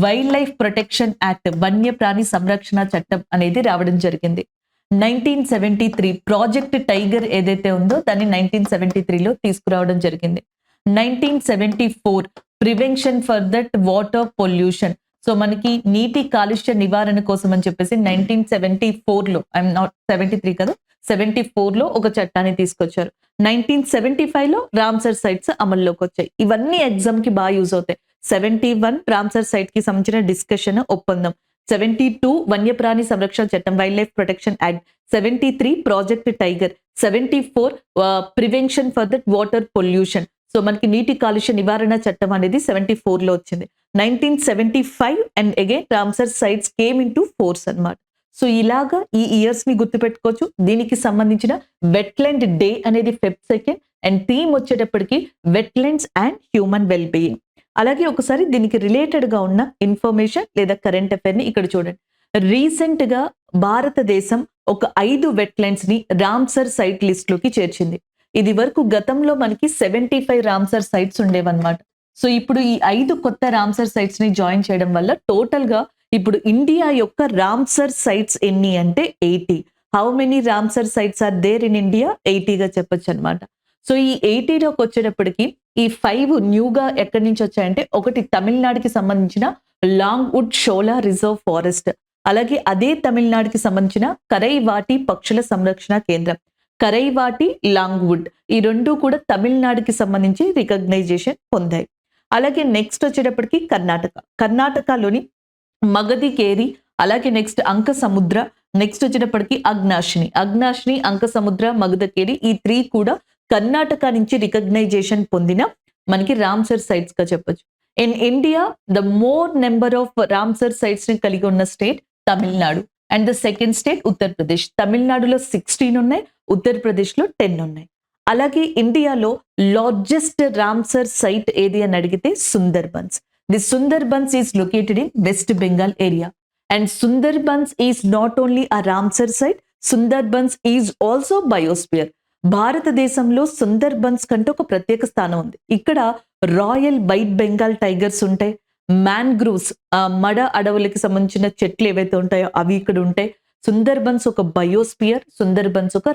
వైల్డ్ లైఫ్ ప్రొటెక్షన్ యాక్ట్, వన్యప్రాణి సంరక్షణ చట్టం అనేది రావడం జరిగింది. 1973 ప్రాజెక్ట్ టైగర్ ఏదైతే ఉందో దాన్ని 1973లో తీసుకురావడం జరిగింది. 1974 prevention for that water pollution. So మనకి నీటి కాలుష్య నివారణ కోసం అని చెప్పేసి 1974లో, ఐఎమ్ నాట్ 73 కదా, 74లో ఒక చట్టాన్ని తీసుకొచ్చారు. 1975లో రామ్సర్ సైట్స్ అమల్లోకి వచ్చాయి. ఇవన్నీ ఎగ్జామ్ కి బాగా యూజ్ అవుతాయి. 71 రామ్సర్ సైట్ కి సంబంధించిన డిస్కషన్ ఒప్పందం. 72 వన్యప్రాణి సంరక్షణ చట్టం, wildlife protection act. 73 project tiger. 74 prevention for that water pollution. So మనకి నీటి కాలుష్య నివారణ చట్టం అనేది 74లో వచ్చింది. 1975 and again Ramsar sites came into force అన్నమాట. సో ఇలాగా ఈ ఇయర్స్ ని గుర్తుపెట్టుకోవచ్చు. దీనికి సంబంధించిన వెట్లాండ్ డే అనేది Feb 2 అండ్ థీమ్ వచ్చేటప్పటికి wetlands and human well being. అలాగే ఒకసారి దీనికి రిలేటెడ్ గా ఉన్న ఇన్ఫర్మేషన్ లేదా కరెంట్ అఫైర్ ని ఇక్కడ చూడండి. రీసెంట్ గా భారతదేశం ఒక 5 వెట్లాండ్స్ ని రామ్సర్ సైట్ లిస్ట్ లోకి చేర్చింది. ఇది వరకు గతంలో మనకి 75 రామ్సర్ సైట్స్ ఉండేవన్నమాట. సో ఇప్పుడు ఈ 5 కొత్త రామ్సర్ సైట్స్ ని జాయిన్ చేయడం వల్ల టోటల్ గా ఇప్పుడు ఇండియా యొక్క రామ్సర్ సైట్స్ ఎన్ని అంటే 80. How many Ramsar sites are there in India? 80గా చెప్పొచ్చు అనమాట. సో ఈ 80లోకి వచ్చేటప్పటికి ఈ 5 న్యూగా ఎక్కడి నుంచి వచ్చాయంటే, ఒకటి తమిళనాడుకి సంబంధించిన లాంగ్వుడ్ షోలా రిజర్వ్ ఫారెస్ట్, అలాగే అదే తమిళనాడుకి సంబంధించిన కరైవాటి పక్షుల సంరక్షణ కేంద్రం. కరైవాటి, లాంగ్వుడ్ ఈ రెండు కూడా తమిళనాడుకి సంబంధించి రికగ్నైజేషన్ పొందాయి. అలాగే నెక్స్ట్ వచ్చేటప్పటికి కర్ణాటకలోని మగధికేరి, అలాగే నెక్స్ట్ అంక సముద్ర, నెక్స్ట్ వచ్చేటప్పటికి అగ్నాశిని, అంక సముద్ర, మగధకేరి ఈ 3 కూడా కర్ణాటక నుంచి రికగ్నైజేషన్ పొందిన మనకి రామ్సర్ సైట్స్ గా చెప్పొచ్చు. In India the more number of Ramsar sites ని కలిగి ఉన్న state Tamil Nadu and the second state Uttar Pradesh. తమిళనాడులో 16 ఉన్నాయి, ఉత్తరప్రదేశ్ లో 10 ఉన్నాయి. అలాగే ఇండియాలో లార్జెస్ట్ రామ్సర్ సైట్ ఏది అని అడిగితే Sundarbans. The Sundarbans is located in West Bengal area. And Sundarbans is not only a Ramsar site, Sundarbans is also biosphere. భారతదేశంలో సుందర్బన్స్ కంటే ఒక ప్రత్యేక స్థానం ఉంది. ఇక్కడ రాయల్ వైట్ బెంగాల్ టైగర్స్ ఉంటాయి, మ్యాంగ్రూవ్స్ మడ అడవులకి సంబంధించిన చెట్లు ఏవైతే ఉంటాయో అవి ఇక్కడ ఉంటాయి. సుందర్బన్స్ ఒక బయోస్పియర్, సుందర్బన్స్ ఒక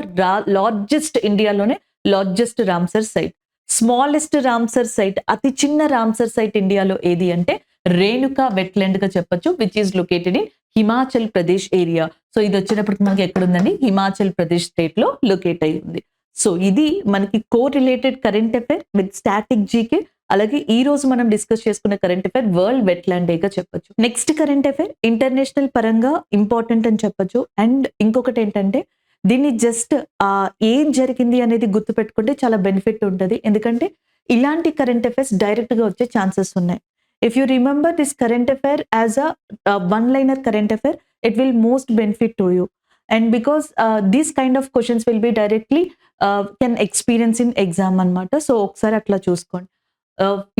లార్జెస్ట్, ఇండియాలోనే largest Ramsar site. Smallest Ramsar site, అతి చిన్న రామ్సర్ సైట్ ఇండియాలో ఏది అంటే రేణుకా వెట్లాండ్ గా చెప్పొచ్చు, which is located in Himachal Pradesh area. So ఇది వచ్చేటప్పటికి మనకి ఎక్కడ ఉందండి? హిమాచల్ ప్రదేశ్ స్టేట్ లో లొకేట్ అయి ఉంది. సో ఇది మనకి correlated current affair with static GK. అలాగే ఈ రోజు మనం డిస్కస్ చేసుకున్న current affair world wetland day గా చెప్పొచ్చు. నెక్స్ట్ కరెంట్ అఫైర్ ఇంటర్నేషనల్ పరంగా ఇంపార్టెంట్ అని చెప్పొచ్చు. అండ్ ఇంకొకటి ఏంటంటే దీన్ని జస్ట్ ఏం జరిగింది అనేది గుర్తు పెట్టుకుంటే చాలా బెనిఫిట్ ఉంటుంది. ఎందుకంటే ఇలాంటి కరెంట్ అఫైర్స్ డైరెక్ట్ గా వచ్చే ఛాన్సెస్ ఉన్నాయి. If you remember this current affair as a one-liner current affair, it will most benefit to you. And because these kind of questions will be directly can experience in exam anamata. So okkari atla chuskondi.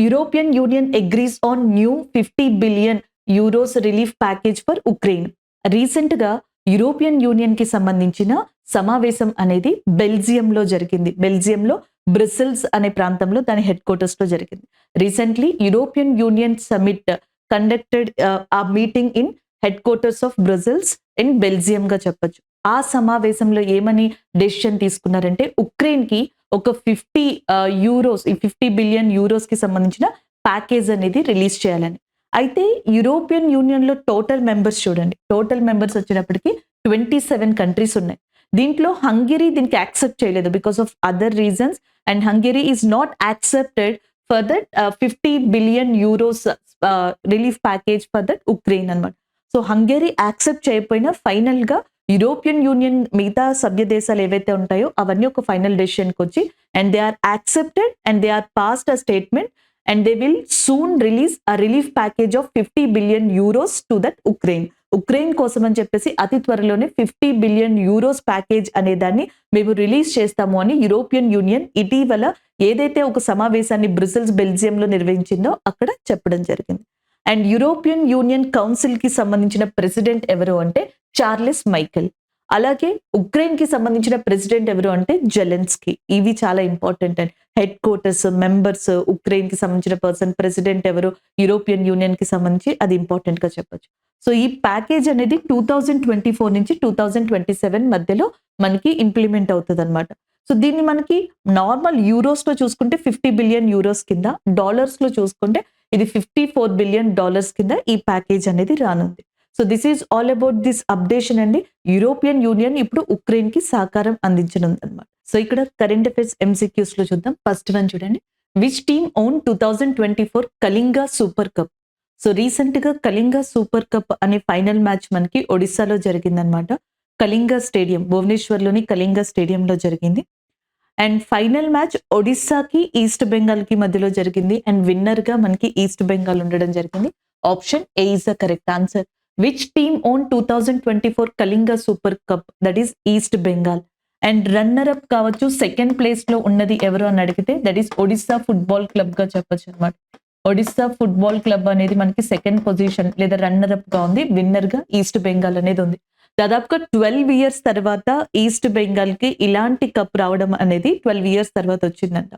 European Union agrees on new 50 billion euros relief package for Ukraine. Recent గా European union కి సంబంధించిన సమావేశం అనేది బెల్జియంలో జరిగింది. బెల్జియంలో Brussels అనే ప్రాంతంలో దాని head quarters లో జరిగింది. Recently European union summit conducted ఆ meeting in headquarters of Brussels in Belgium గా చెప్పొచ్చు. ఆ సమావేశంలో ఏమని డెసిషన్ తీసుకున్నారంటే ఉక్రెయిన్ కి ఒక 50 బిలియన్ యూరోస్ కి సంబంధించిన ప్యాకేజ్ అనేది రిలీజ్ చేయాలని. అయితే యూరోపియన్ యూనియన్ లో టోటల్ మెంబర్స్ చూడండి, టోటల్ మెంబర్స్ వచ్చేటప్పటికి 27 కంట్రీస్ ఉన్నాయి. దీంట్లో హంగరీ దీనికి యాక్సెప్ట్ చేయలేదు because of other reasons. And Hungary is not accepted for that 50 billion euros relief package for that Ukraine అనమాట. సో హంగరీ యాక్సెప్ట్ చేయకపోయినా ఫైనల్ గా యూరోపియన్ యూనియన్ మిగతా సభ్య దేశాలు ఏవైతే ఉంటాయో అవన్నీ ఒక ఫైనల్ డెసిషన్కి వచ్చి and they are accepted and they are passed a statement and they will soon release a relief package of 50 billion euros to that Ukraine. Ukraine కోసం అని చెప్పేసి అతి త్వరలోనే 50 బిలియన్ యూరోస్ ప్యాకేజ్ అనే దాన్ని మేము రిలీజ్ చేస్తాము అని యూరోపియన్ యూనియన్ ఇటీవల ఏదైతే ఒక సమావేశాన్ని బ్రసెల్స్ బెల్జియంలో నిర్వహించిందో అక్కడ చెప్పడం జరిగింది. అండ్ యూరోపియన్ యూనియన్ కౌన్సిల్ కి సంబంధించిన ప్రెసిడెంట్ ఎవరు అంటే చార్లెస్ మైకెల్. అలాగే ఉక్రెయిన్ కి సంబంధించిన ప్రెసిడెంట్ ఎవరు అంటే జెలెన్స్కీ. ఇవి చాలా important and head quarters members Ukraine కి సంబంధించిన పర్సన్, ప్రెసిడెంట్ ఎవరు యూరోపియన్ యూనియన్ కి సంబంధించి అది ఇంపార్టెంట్ గా చెప్పొచ్చు. సో ఈ ప్యాకేజ్ అనేది 2024 నుంచి 2027 మధ్యలో మనకి ఇంప్లిమెంట్ అవుతుంది అనమాట. సో దీన్ని మనకి నార్మల్ యూరోస్‌లో చూసుకుంటే 50 బిలియన్ యూరోస్ కింద, డాలర్స్‌లో చూసుకుంటే ఇది $54 బిలియన్ కింద ఈ ప్యాకేజ్ అనేది రానుంది. So this is all about this updation అండి. యూరోపియన్ యూనియన్ ఇప్పుడు ఉక్రెయిన్‌కి సహకారం అందించనుందన్నమాట. సో ఇక్కడ కరెంట్ అఫైర్స్ ఎంసీక్యూస్‌లో చూద్దాం. ఫస్ట్ వన్ చూడండి. Which team own 2024 Kalinga super cup? So రీసెంట్‌గా కళింగ సూపర్ కప్ అనే ఫైనల్ మ్యాచ్ మనకి ఒడిస్సాలో జరిగిందన్నమాట. కళింగ స్టేడియం, భువనేశ్వర్‌లోని కళింగ స్టేడియంలో జరిగింది. అండ్ ఫైనల్ మ్యాచ్ ఒడిస్సాకి, ఈస్ట్ బెంగాల్‌కి మధ్యలో జరిగింది. అండ్ విన్నర్‌గా మనకి ఈస్ట్ బెంగాల్ ఉండడం జరిగింది. Option A is the correct answer. Which team own 2024 Kalinga super cup? That is east Bengal. And runner up కావచ్చు, సెకండ్ ప్లేస్‌లో ఉన్నది ఎవరు అని అడిగితే దట్ ఈస్ ఒడిస్సా ఫుట్బాల్ క్లబ్‌గా చెప్పొచ్చు అన్నమాట. ఒడిస్సా ఫుట్బాల్ క్లబ్ అనేది మనకి సెకండ్ పొజిషన్ లేదా రన్నర్ అప్ గా ఉంది. విన్నర్ గా ఈస్ట్ బెంగాల్ అనేది ఉంది. దాదాపుగా 12 ఇయర్స్ తర్వాత ఈస్ట్ బెంగాల్ కి ఇలాంటి కప్ రావడం అనేది 12 ఇయర్స్ తర్వాత వచ్చిందంట.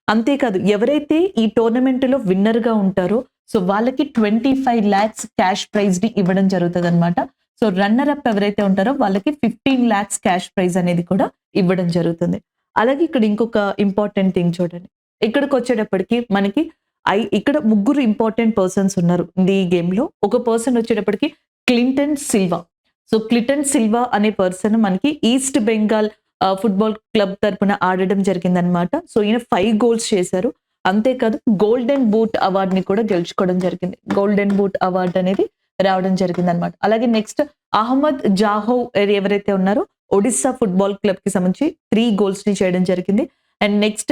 అంతేకాదు ఎవరైతే ఈ టోర్నమెంట్ లో విన్నర్ గా ఉంటారో సో వాళ్ళకి 25 lakhs క్యాష్ ప్రైజ్ ని ఇవ్వడం జరుగుతుంది అనమాట. సో రన్నర్ అప్ ఎవరైతే ఉంటారో వాళ్ళకి 15 lakhs క్యాష్ ప్రైజ్ అనేది కూడా ఇవ్వడం జరుగుతుంది. అలాగే ఇక్కడ ఇంకొక ఇంపార్టెంట్ థింగ్ చూడండి. ఇక్కడికి వచ్చేటప్పటికి మనకి ఇక్కడ ముగ్గురు ఇంపార్టెంట్ పర్సన్స్ ఉన్నారు ఈ గేమ్ లో. ఒక పర్సన్ వచ్చేటప్పటికి Clinton Silva. So Clinton Silva అనే పర్సన్ మనకి ఈస్ట్ బెంగాల్ ఫుట్బాల్ క్లబ్ తరపున ఆడడం జరిగిందనమాట. సో ఈయన 5 goals చేశారు. అంతేకాదు గోల్డెన్ బూట్ అవార్డ్ ని కూడా గెలుచుకోవడం జరిగింది. గోల్డెన్ బూట్ అవార్డ్ అనేది రావడం జరిగింది అనమాట. అలాగే నెక్స్ట్ అహ్మద్ జాహో ఎవరైతే ఉన్నారో ఒడిస్సా ఫుట్బాల్ క్లబ్ కి సంబంధించి 3 goals ని చేయడం జరిగింది. అండ్ నెక్స్ట్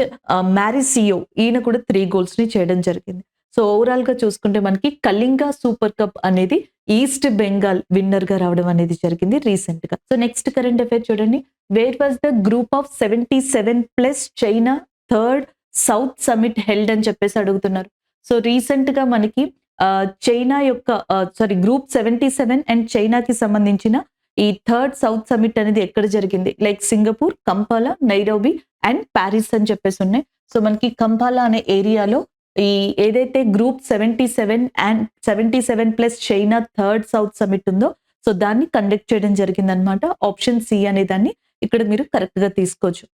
మ్యారిసియో ఈయన కూడా 3 goals ని చేయడం జరిగింది. సో ఓవరాల్ గా చూసుకుంటే మనకి కళింగ సూపర్ కప్ అనేది ఈస్ట్ బెంగాల్ విన్నర్ గా రావడం అనేది జరిగింది రీసెంట్ గా. సో నెక్స్ట్ కరెంట్ అఫైర్ చూడండి. Where was the group of 77+ China third south summit held అని చెప్పేసి అడుగుతున్నారు. సో రీసెంట్ గా మనకి చైనా యొక్క గ్రూప్ 77 అండ్ చైనాకి సంబంధించిన ఈ థర్డ్ సౌత్ సమిట్ అనేది ఎక్కడ జరిగింది? Like Singapore, కంపాలా, Nairobi and Paris అని చెప్పేసి ఉన్నాయి. సో మనకి కంపాలా అనే ఏరియాలో ఈ ఏదైతే group 77 and 77+ China third south summit ఉందో సో దాన్ని కండక్ట్ చేయడం జరిగిందనమాట. ఆప్షన్ సి అనే దాన్ని ఇక్కడ మీరు కరెక్ట్ గా తీసుకోవచ్చు.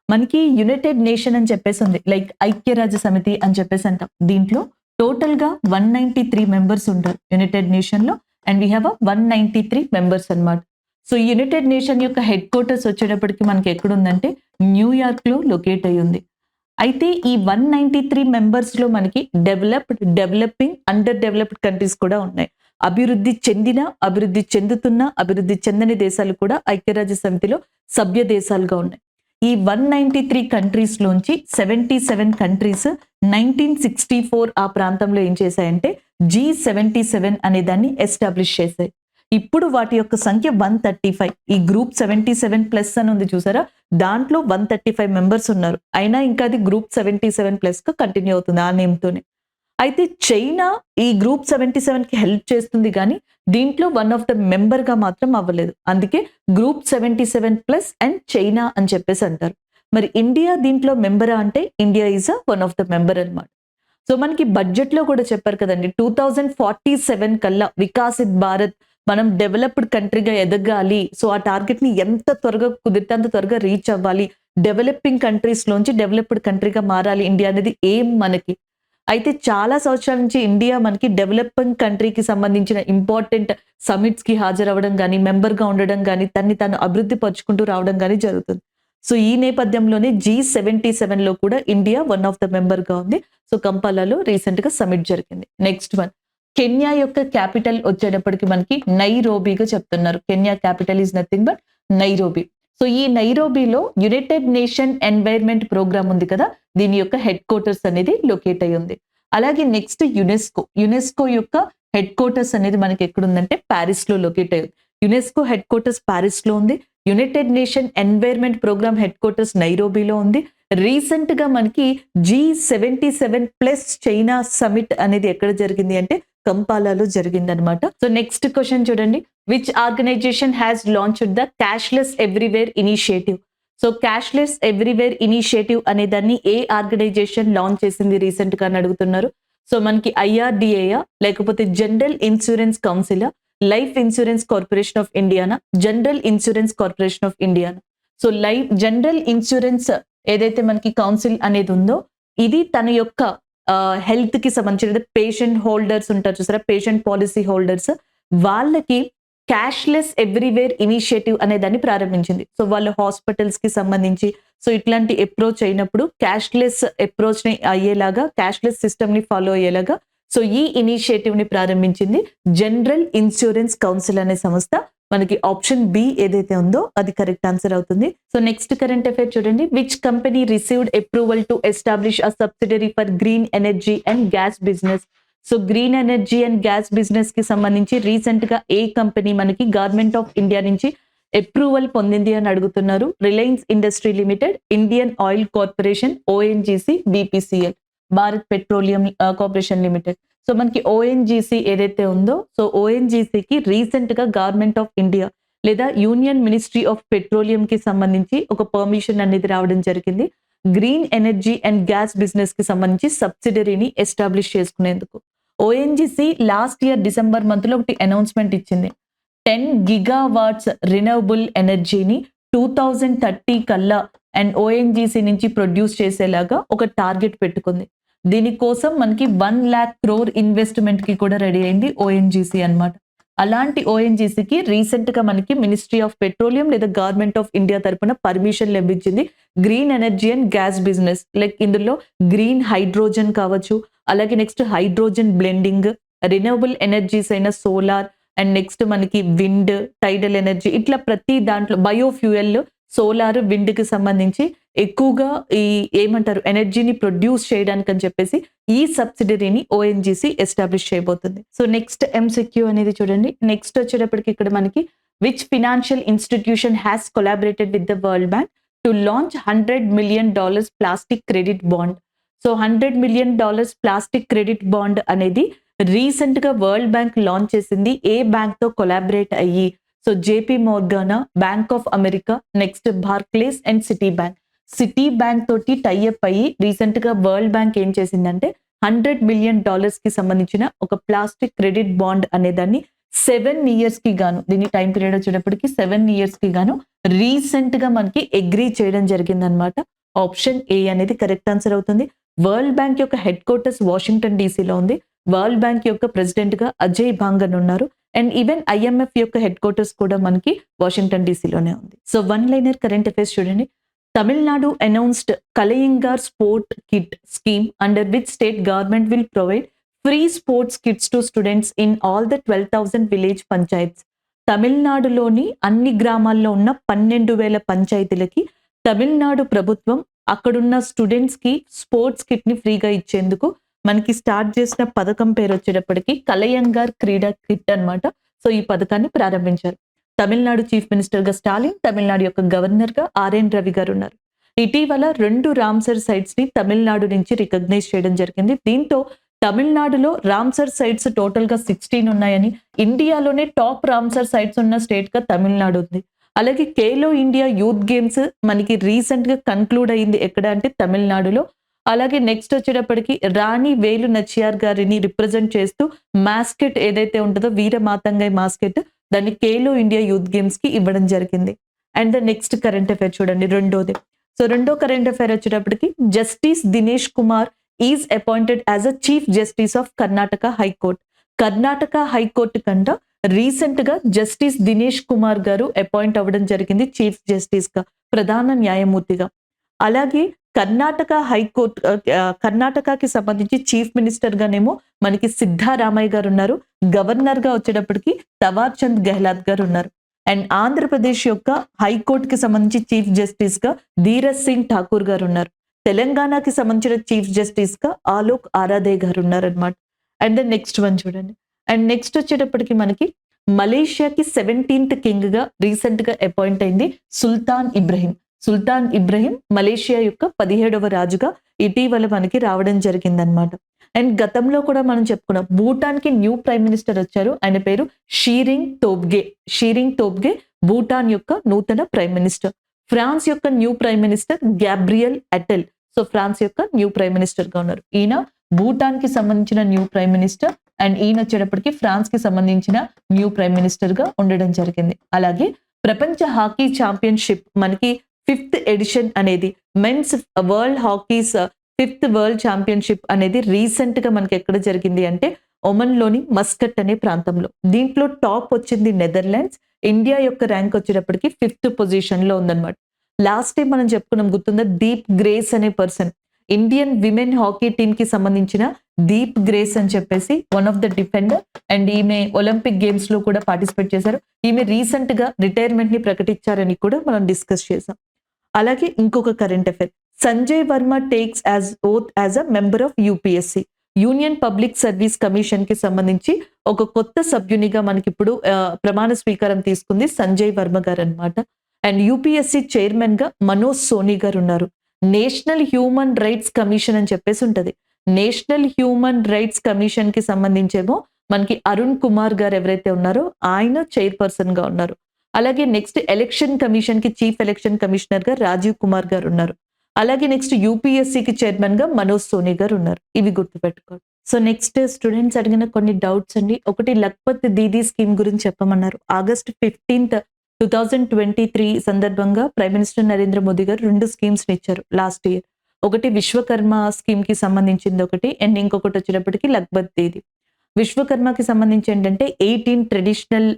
మనకి యునైటెడ్ నేషన్ అని చెప్పేసి ఉంది, లైక్ ఐక్యరాజ్య సమితి అని చెప్పేసి అంటాం. దీంట్లో టోటల్ గా 193 మెంబర్స్ ఉంటారు యునైటెడ్ నేషన్ లో. అండ్ వీ హ్యావ్ 193 మెంబర్స్ అనమాట. సో యునైటెడ్ నేషన్ యొక్క హెడ్ క్వార్టర్స్ వచ్చేటప్పటికి మనకి ఎక్కడుందంటే న్యూయార్క్ లో లొకేట్ అయి ఉంది. అయితే ఈ 193 మెంబర్స్ లో మనకి developed, developing, under developed countries కూడా ఉన్నాయి. అభివృద్ధి చెందిన, అభివృద్ధి చెందుతున్న, అభివృద్ధి చెందని దేశాలు కూడా ఐక్యరాజ్య సమితిలో సభ్య దేశాలుగా ఉన్నాయి. ఈ 193 కంట్రీస్ లోంచి 77 కంట్రీస్ 1964 ఆ ప్రాంతంలో ఏం చేశాయంటే G77 అనే దాన్ని ఎస్టాబ్లిష్ చేశాయి. ఇప్పుడు వాటి యొక్క సంఖ్య 135. ఈ గ్రూప్ 77+ అని ఉంది చూసారా, దాంట్లో 135 మెంబర్స్ ఉన్నారు. అయినా ఇంకా అది గ్రూప్ 77+ గా కంటిన్యూ అవుతుంది ఆ నేమ్ తోనే. అయితే చైనా ఈ గ్రూప్ 77 కి హెల్ప్ చేస్తుంది కానీ దీంట్లో వన్ ఆఫ్ ద మెంబర్ గా మాత్రం అవ్వలేదు. అందుకే గ్రూప్ 77+ అండ్ చైనా అని చెప్పేసి అంటారు. మరి ఇండియా దీంట్లో మెంబరా అంటే India is one of the member అన్నమాట. సో మనకి బడ్జెట్ లో కూడా చెప్పారు కదండి, 2047 కల్లా వికాసిత్ భారత్, మనం డెవలప్డ్ కంట్రీగా ఎదగాలి. సో ఆ టార్గెట్ ని ఎంత త్వరగా కుదిరితే అంత త్వరగా రీచ్ అవ్వాలి. డెవలపింగ్ కంట్రీస్ లోంచి డెవలప్డ్ కంట్రీగా మారాలి ఇండియా అనేది ఏం మనకి. అయితే చాలా సంవత్సరాల నుంచి ఇండియా మనకి డెవలపింగ్ కంట్రీకి సంబంధించిన ఇంపార్టెంట్ సమిట్స్ కి హాజరవ్వడం కానీ, మెంబర్ గా ఉండడం కానీ, తన్ని తను అభివృద్ధి పరుచుకుంటూ రావడం కానీ జరుగుతుంది. సో ఈ నేపథ్యంలోనే G77 లో కూడా India one of the member గా ఉంది. సో కంపాలాలో రీసెంట్ గా సమిట్ జరిగింది. నెక్స్ట్ వన్, కెన్యా యొక్క క్యాపిటల్ వచ్చేటప్పటికి మనకి నైరోబీగా చెప్తున్నారు. Kenya capital is nothing but Nairobi. So ఈ నైరోబీలో యునైటెడ్ నేషన్ ఎన్వైర్న్మెంట్ ప్రోగ్రామ్ ఉంది కదా, దీని యొక్క హెడ్ క్వార్టర్స్ అనేది లొకేట్ అయి ఉంది. అలాగే నెక్స్ట్ యునెస్కో యొక్క హెడ్ క్వార్టర్స్ అనేది మనకి ఎక్కడుందంటే ప్యారిస్ లో లొకేట్ అయ్యింది. యునెస్కో హెడ్ క్వార్టర్స్ ప్యారిస్ లో ఉంది. United Nation environment programme headquarters నైరోబీలో ఉంది. రీసెంట్ గా మనకి G77+ చైనా సమిట్ అనేది ఎక్కడ జరిగింది అంటే కంపాలాలో జరిగింది అనమాట. సో నెక్స్ట్ క్వశ్చన్ చూడండి, which organisation has launched the cashless everywhere initiative? So cashless everywhere initiative అనే దాన్ని ఏ ఆర్గనైజేషన్ లాంచ్ చేసింది రీసెంట్ గా అని అడుగుతున్నారు. సో మనకి IRDA లేకపోతే general insurance council, life insurance corporation of ఇండియానా, జనరల్ ఇన్సూరెన్స్ కార్పొరేషన్ ఆఫ్ ఇండియానా? సో జనరల్ ఇన్సూరెన్స్ ఏదైతే మనకి కౌన్సిల్ అనేది ఉందో ఇది తన యొక్క హెల్త్ కి సంబంధించిన పేషెంట్ హోల్డర్స్ ఉంటారు చూసారా, పేషెంట్ పాలసీ హోల్డర్స్, వాళ్ళకి క్యాష్లెస్ ఎవ్రీవేర్ ఇనిషియేటివ్ అనే దాన్ని ప్రారంభించింది. సో వాళ్ళు హాస్పిటల్స్ కి సంబంధించి సో ఇట్లాంటి అప్రోచ్ అయినప్పుడు క్యాష్లెస్ అప్రోచ్ ని అయ్యేలాగా, క్యాష్లెస్ సిస్టమ్ ని ఫాలో అయ్యేలాగా సో ఈ ఇనిషియేటివ్ ని ప్రారంభించింది జనరల్ ఇన్సూరెన్స్ కౌన్సిల్ అనే సంస్థ. మనకి ఆప్షన్ బి ఏదైతే ఉందో అది కరెక్ట్ ఆన్సర్ అవుతుంది. సో నెక్స్ట్ కరెంట్ అఫైర్ చూడండి. Which company received approval to establish a subsidiary for green energy and gas business. So green energy and gas business కి సంబంధించి రీసెంట్ గా ఏ కంపెనీ మనకి గవర్నమెంట్ ఆఫ్ ఇండియా నుంచి approval పొందింది అని అడుగుతున్నారు. Reliance industry limited, Indian oil corporation, ONGC, BPCL, Bharat petroleum corporation limited. So మనకి ONGC ఏదైతే ఉందో సో ఓఎన్జీసీకి రీసెంట్ గా గవర్నమెంట్ ఆఫ్ ఇండియా లేదా యూనియన్ మినిస్ట్రీ ఆఫ్ పెట్రోలియం కి సంబంధించి ఒక పర్మిషన్ అనేది రావడం జరిగింది. Green energy and gas business కి సంబంధించి సబ్సిడరీని ఎస్టాబ్లిష్ చేసుకునేందుకు. ONGC last year December month లో ఒకటి అనౌన్స్మెంట్ ఇచ్చింది. 10 గిగావాట్స్ రినవబుల్ ఎనర్జీని 2030 కల్లా అండ్ ఓఎన్జీసీ నుంచి ప్రొడ్యూస్ చేసేలాగా ఒక టార్గెట్ పెట్టుకుంది. దీనికోసం మనకి 1 lakh crore ఇన్వెస్ట్మెంట్ కి కూడా రెడీ అయింది ఓఎన్జీసీ అన్నమాట. అలాంటి ఓఎన్జీసీకి రీసెంట్ గా మనకి మినిస్ట్రీ ఆఫ్ పెట్రోలియం లేదా గవర్నమెంట్ ఆఫ్ ఇండియా తరపున పర్మిషన్ లభించింది green energy and gas business. Like ఇందులో గ్రీన్ హైడ్రోజన్ కావచ్చు, అలాగే next hydrogen blending, renewable energies అయిన సోలార్ అండ్ నెక్స్ట్ మనకి విండ్, టైడల్ ఎనర్జీ, ఇట్లా ప్రతి దాంట్లో బయోఫ్యూయల్, సోలార్, విండ్ కి సంబంధించి ఎక్కువగా ఈ ఏమంటారు ఎనర్జీని ప్రొడ్యూస్ చేయడానికి అని చెప్పేసి ఈ సబ్సిడరీని ఓఎన్జీసీ ఎస్టాబ్లిష్ చేయబోతుంది. సో నెక్స్ట్ ఎంసిక్యూ అనేది చూడండి. నెక్స్ట్ వచ్చేటప్పటికి ఇక్కడ మనకి which financial institution has collaborated with the World Bank to launch $100 million plastic credit bond. So $100 million plastic credit bond అనేది రీసెంట్ గా వరల్డ్ బ్యాంక్ లాంచ్ చేసింది. ఏ బ్యాంక్ తో కొలాబరేట్ అయ్యి? సో జేపీ మోర్గానా, Bank of America, next Barclays and Citibank. Citibank తోటి tie up అయ్యి recent గా వరల్డ్ బ్యాంక్ ఏం చేసిందంటే $100 million కి సంబంధించిన ఒక ప్లాస్టిక్ క్రెడిట్ బాండ్ అనే దాన్ని 7 years కి గాను, దీని టైం పీరియడ్ వచ్చేటప్పటికి 7 years కి గాను రీసెంట్ గా మనకి అగ్రీ చేయడం జరిగింది అనమాట. ఆప్షన్ ఏ అనేది కరెక్ట్ ఆన్సర్ అవుతుంది. వరల్డ్ బ్యాంక్ యొక్క హెడ్ క్వార్టర్స్ వాషింగ్టన్ డీసీలో ఉంది. వరల్డ్ బ్యాంక్ యొక్క ప్రెసిడెంట్ గా అజయ్ భాంగన్ ఉన్నారు. అండ్ ఈవెన్ ఐఎంఎఫ్ యొక్క హెడ్ క్వార్టర్స్ కూడా మనకి వాషింగ్టన్ డీసీలోనే ఉంది. So one liner current affairs చూడండి. Tamil Nadu announced Kalayangar Sport Kit scheme under which state government will provide free sports kits to students in all the 12,000 village panchayats. తమిళనాడులోని అన్ని గ్రామాల్లో ఉన్న 12,000 పంచాయతీలకి తమిళనాడు ప్రభుత్వం అక్కడున్న స్టూడెంట్స్ కి స్పోర్ట్స్ కిట్ ని ఫ్రీగా ఇచ్చేందుకు మనకి స్టార్ట్ చేసిన పథకం పేరు వచ్చేటప్పటికి కలయంగార్ క్రీడా కిట్ అన్నమాట. సో ఈ పథకాన్ని ప్రారంభించారు. తమిళనాడు చీఫ్ మినిస్టర్ గా స్టాలిన్, తమిళనాడు యొక్క గవర్నర్ గా ఆర్ఎన్ రవి గారు ఉన్నారు. ఇటీవల 2 రామ్సర్ సైట్స్ ని తమిళనాడు నుంచి రికగ్నైజ్ చేయడం జరిగింది. దీంతో తమిళనాడులో రామ్సర్ సైట్స్ టోటల్ గా 16 ఉన్నాయని, ఇండియాలోనే టాప్ రామ్సర్ సైట్స్ ఉన్న స్టేట్ గా తమిళనాడు ఉంది. అలాగే ఖేలో ఇండియా యూత్ గేమ్స్ మనకి రీసెంట్ గా కన్క్లూడ్ అయింది ఎక్కడ అంటే తమిళనాడులో. అలాగే నెక్స్ట్ వచ్చేటప్పటికి రాణి వేలు నచ్చియార్ గారిని రిప్రజెంట్ చేస్తూ మాస్కెట్ ఏదైతే ఉంటుందో వీరమాతంగై మాస్కెట్, దాన్ని ఖేలో ఇండియా యూత్ గేమ్స్ కి ఇవ్వడం జరిగింది. And the next current affair చూడండి, రెండోది. సో రెండో కరెంట్ అఫైర్ వచ్చేటప్పటికి justice Dinesh Kumar is appointed as a chief justice of Karnataka high court. Karnataka high court కంట రీసెంట్ గా జస్టిస్ దినేష్ కుమార్ గారు అపాయింట్ అవ్వడం జరిగింది చీఫ్ జస్టిస్ గా, ప్రధాన న్యాయమూర్తిగా. అలాగే కర్ణాటక హైకోర్టు కర్ణాటకకి సంబంధించి చీఫ్ మినిస్టర్ గానేమో మనకి సిద్ధారామయ్య గారు ఉన్నారు. గవర్నర్ గా వచ్చేటప్పటికి తవార్ చంద్ గెహ్లాట్ గారు ఉన్నారు. అండ్ ఆంధ్రప్రదేశ్ యొక్క హైకోర్టుకి సంబంధించి చీఫ్ జస్టిస్ గా ధీరజ్ సింగ్ ఠాకూర్ గారు ఉన్నారు. తెలంగాణకి సంబంధించిన చీఫ్ జస్టిస్ గా ఆలోక్ ఆరాధే గారు ఉన్నారు అనమాట. అండ్ దెన్ నెక్స్ట్ వన్ చూడండి. అండ్ నెక్స్ట్ వచ్చేటప్పటికి మనకి మలేషియాకి 17th కింగ్ గా రీసెంట్ గా అపాయింట్ అయింది సుల్తాన్ ఇబ్రహీం. సుల్తాన్ ఇబ్రహీం మలేషియా యొక్క 17వ రాజుగా ఇటీవల మనకి రావడం జరిగిందనమాట. అండ్ గతంలో కూడా మనం చెప్పుకున్నాం భూటాన్ కి న్యూ ప్రైమ్ మినిస్టర్ వచ్చారు. ఆయన పేరు షీరింగ్ తోబ్గే. షీరింగ్ తోబ్గే భూటాన్ యొక్క నూతన ప్రైమ్ మినిస్టర్. ఫ్రాన్స్ యొక్క new prime minister Gabriel Attal. So France యొక్క న్యూ ప్రైమ్ మినిస్టర్ గా ఉన్నారు. ఈయన భూటాన్ కి సంబంధించిన న్యూ ప్రైమ్ మినిస్టర్ అండ్ ఈయన వచ్చేటప్పటికి ఫ్రాన్స్ కి సంబంధించిన న్యూ ప్రైమ్ మినిస్టర్ గా ఉండడం జరిగింది. అలాగే ప్రపంచ హాకీ ఛాంపియన్షిప్ మనకి 5th ఎడిషన్ అనేది men's world hockeys 5th world championship అనేది రీసెంట్‌గా మనకి ఎక్కడ జరిగింది అంటే ఒమన్‌లోని మస్కట్ అనే ప్రాంతంలో. దీంట్లో టాప్ వచ్చింది నెదర్లాండ్స్. ఇండియా యొక్క ర్యాంక్ వచ్చేటప్పటికి 5th పొజిషన్‌లో ఉందన్నమాట. లాస్ట్ టైం మనం చెప్పుకున్నాం గుర్తుందా? దీప్ గ్రేస్ అనే పర్సన్. ఇండియన్ విమెన్ హాకీ టీమ్‌కి సంబంధించిన దీప్ గ్రేస్ అని చెప్పేసి one of the defender and ఈమె ఒలింపిక్ గేమ్స్‌లో కూడా పార్టిసిపేట్ చేశారు. ఈమె రీసెంట్‌గా రిటైర్మెంట్‌ని ప్రకటించారని కూడా మనం డిస్కస్ చేసాం. అలాగే ఇంకొక current affair. Sanjay Verma takes oath as a member of UPSC. Union public service కమిషన్‌కి సంబంధించి ఒక కొత్త సభ్యునిగా మనకిప్పుడు ప్రమాణ స్వీకారం తీసుకుంది సంజయ్ వర్మ గారన్నమాట. అండ్ యూపీఎస్సీ చైర్మన్‌గా మనోజ్ సోని గారున్నారు. నేషనల్ హ్యూమన్ రైట్స్ కమిషన్ అని చెప్పేసి ఉంటది. నేషనల్ హ్యూమన్ రైట్స్ కమిషన్‌కి సంబంధించేమో మనకి అరుణ్ కుమార్ గారు ఎవరైతే ఉన్నారో ఆయన చైర్‌పర్సన్‌గా ఉన్నారు. అలాగే నెక్స్ట్ ఎలక్షన్ కమిషన్‌కి చీఫ్ ఎలక్షన్ కమిషనర్‌గా రాజీవ్ కుమార్ గారు ఉన్నారు. అలాగే నెక్స్ట్ యూపీఎస్సీకి చైర్మన్‌గా మనోజ్ సోని గారు ఉన్నారు. ఇవి గుర్తుపెట్టుకోండి. సో నెక్స్ట్ స్టూడెంట్స్ అడిగిన కొన్ని డౌట్స్ అండి. ఒకటి లఖ్పత్ దీదీ స్కీమ్ గురించి చెప్పమన్నారు. ఆగస్ట్ 15th 2023 సందర్భంగా ప్రైమ్ మినిస్టర్ నరేంద్ర మోదీ గారు 2 స్కీమ్స్‌ని ఇచ్చారు లాస్ట్ ఇయర్. ఒకటి విశ్వకర్మ స్కీమ్‌కి సంబంధించింది ఒకటి అండ్ ఇంకొకటి వచ్చేటప్పటికి లఖ్పత్ దీదీ. విశ్వకర్మకి సంబంధించి ఏంటంటే 18 ట్రెడిషనల్